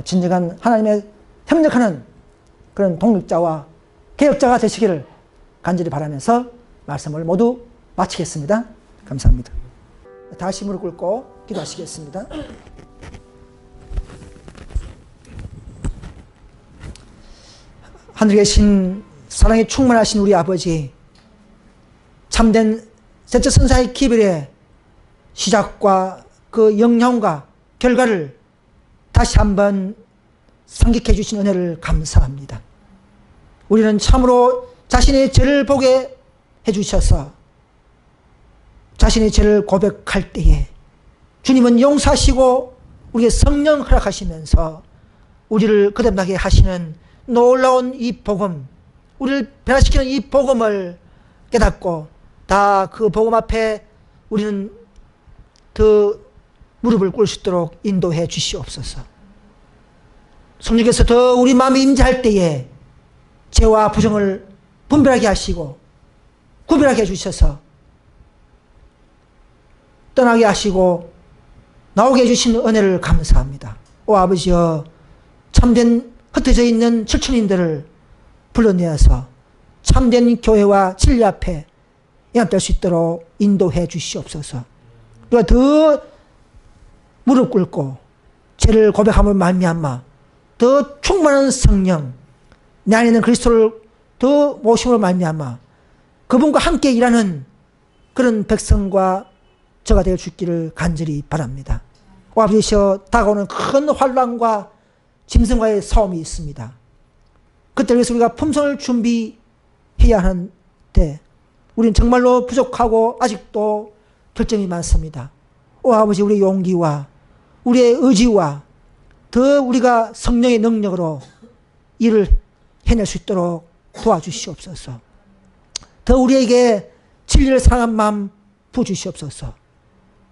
진정한 하나님의 협력하는 그런 독립자와 개혁자가 되시기를 간절히 바라면서 말씀을 모두 마치겠습니다. 감사합니다. 다시 무릎 꿇고 기도하시겠습니다. 하늘에 계신 사랑에 충만하신 우리 아버지, 참된 셋째 선사의 기별의 시작과 그 영향과 결과를 다시 한번 상기해 주신 은혜를 감사합니다. 우리는 참으로 자신의 죄를 보게 해주셔서 자신의 죄를 고백할 때에 주님은 용서하시고 우리의 성령 허락하시면서 우리를 거듭나게 하시는 놀라운 이 복음, 우리를 변화시키는 이 복음을 깨닫고 다 그 복음 앞에 우리는 더 무릎을 꿇을 수 있도록 인도해 주시옵소서. 성령께서 더 우리 마음에 임재할 때에 죄와 부정을 분별하게 하시고 구별하게 해주셔서 떠나게 하시고 나오게 해주신 은혜를 감사합니다. 오 아버지여, 참된 흩어져 있는 칠천인들을 불러내어서 참된 교회와 진리 앞에 연합될 수 있도록 인도해 주시옵소서. 우리가 더 무릎 꿇고 죄를 고백함을 말미암아 더 충만한 성령, 내 안에 있는 그리스도를 더 모심으로 말미암아 그분과 함께 일하는 그런 백성과 저가 되어 주기를 간절히 바랍니다. 오 아버지여, 다가오는 큰 환란과 짐승과의 싸움이 있습니다. 그때 위해서 우리가 품성을 준비해야 하는데 우리는 정말로 부족하고 아직도 결점이 많습니다. 오 아버지, 우리의 용기와 우리의 의지와 더 우리가 성령의 능력으로 일을 해낼 수 있도록 도와주시옵소서. 더 우리에게 진리를 사랑한 마음 부어주시옵소서.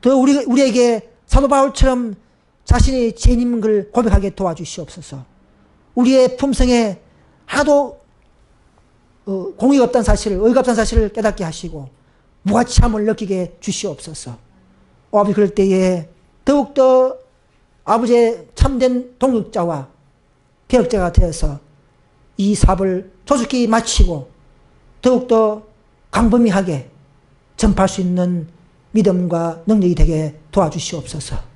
더 우리에게 사도 바울처럼 자신의 죄인인 걸 고백하게 도와주시옵소서. 우리의 품성에 하도 공의가 없다는 사실을, 의가 없다는 사실을 깨닫게 하시고 무가치함을 느끼게 주시옵소서. 아버지, 그럴 때에 더욱더 아버지의 참된 동역자와 개혁자가 되어서 이 사업을 조속히 마치고 더욱더 광범위하게 전파할 수 있는 믿음과 능력이 되게 도와주시옵소서.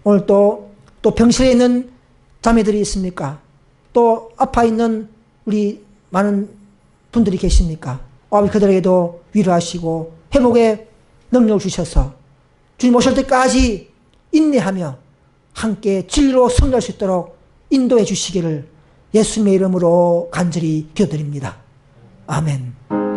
오늘 또 병실에 있는 자매들이 있습니까? 또 아파 있는 우리 많은 분들이 계십니까? 아버지, 그들에게도 위로하시고 회복의 능력을 주셔서 주님 오실 때까지 인내하며 함께 진리로 성장할 수 있도록 인도해 주시기를 예수님의 이름으로 간절히 기도드립니다. 아멘.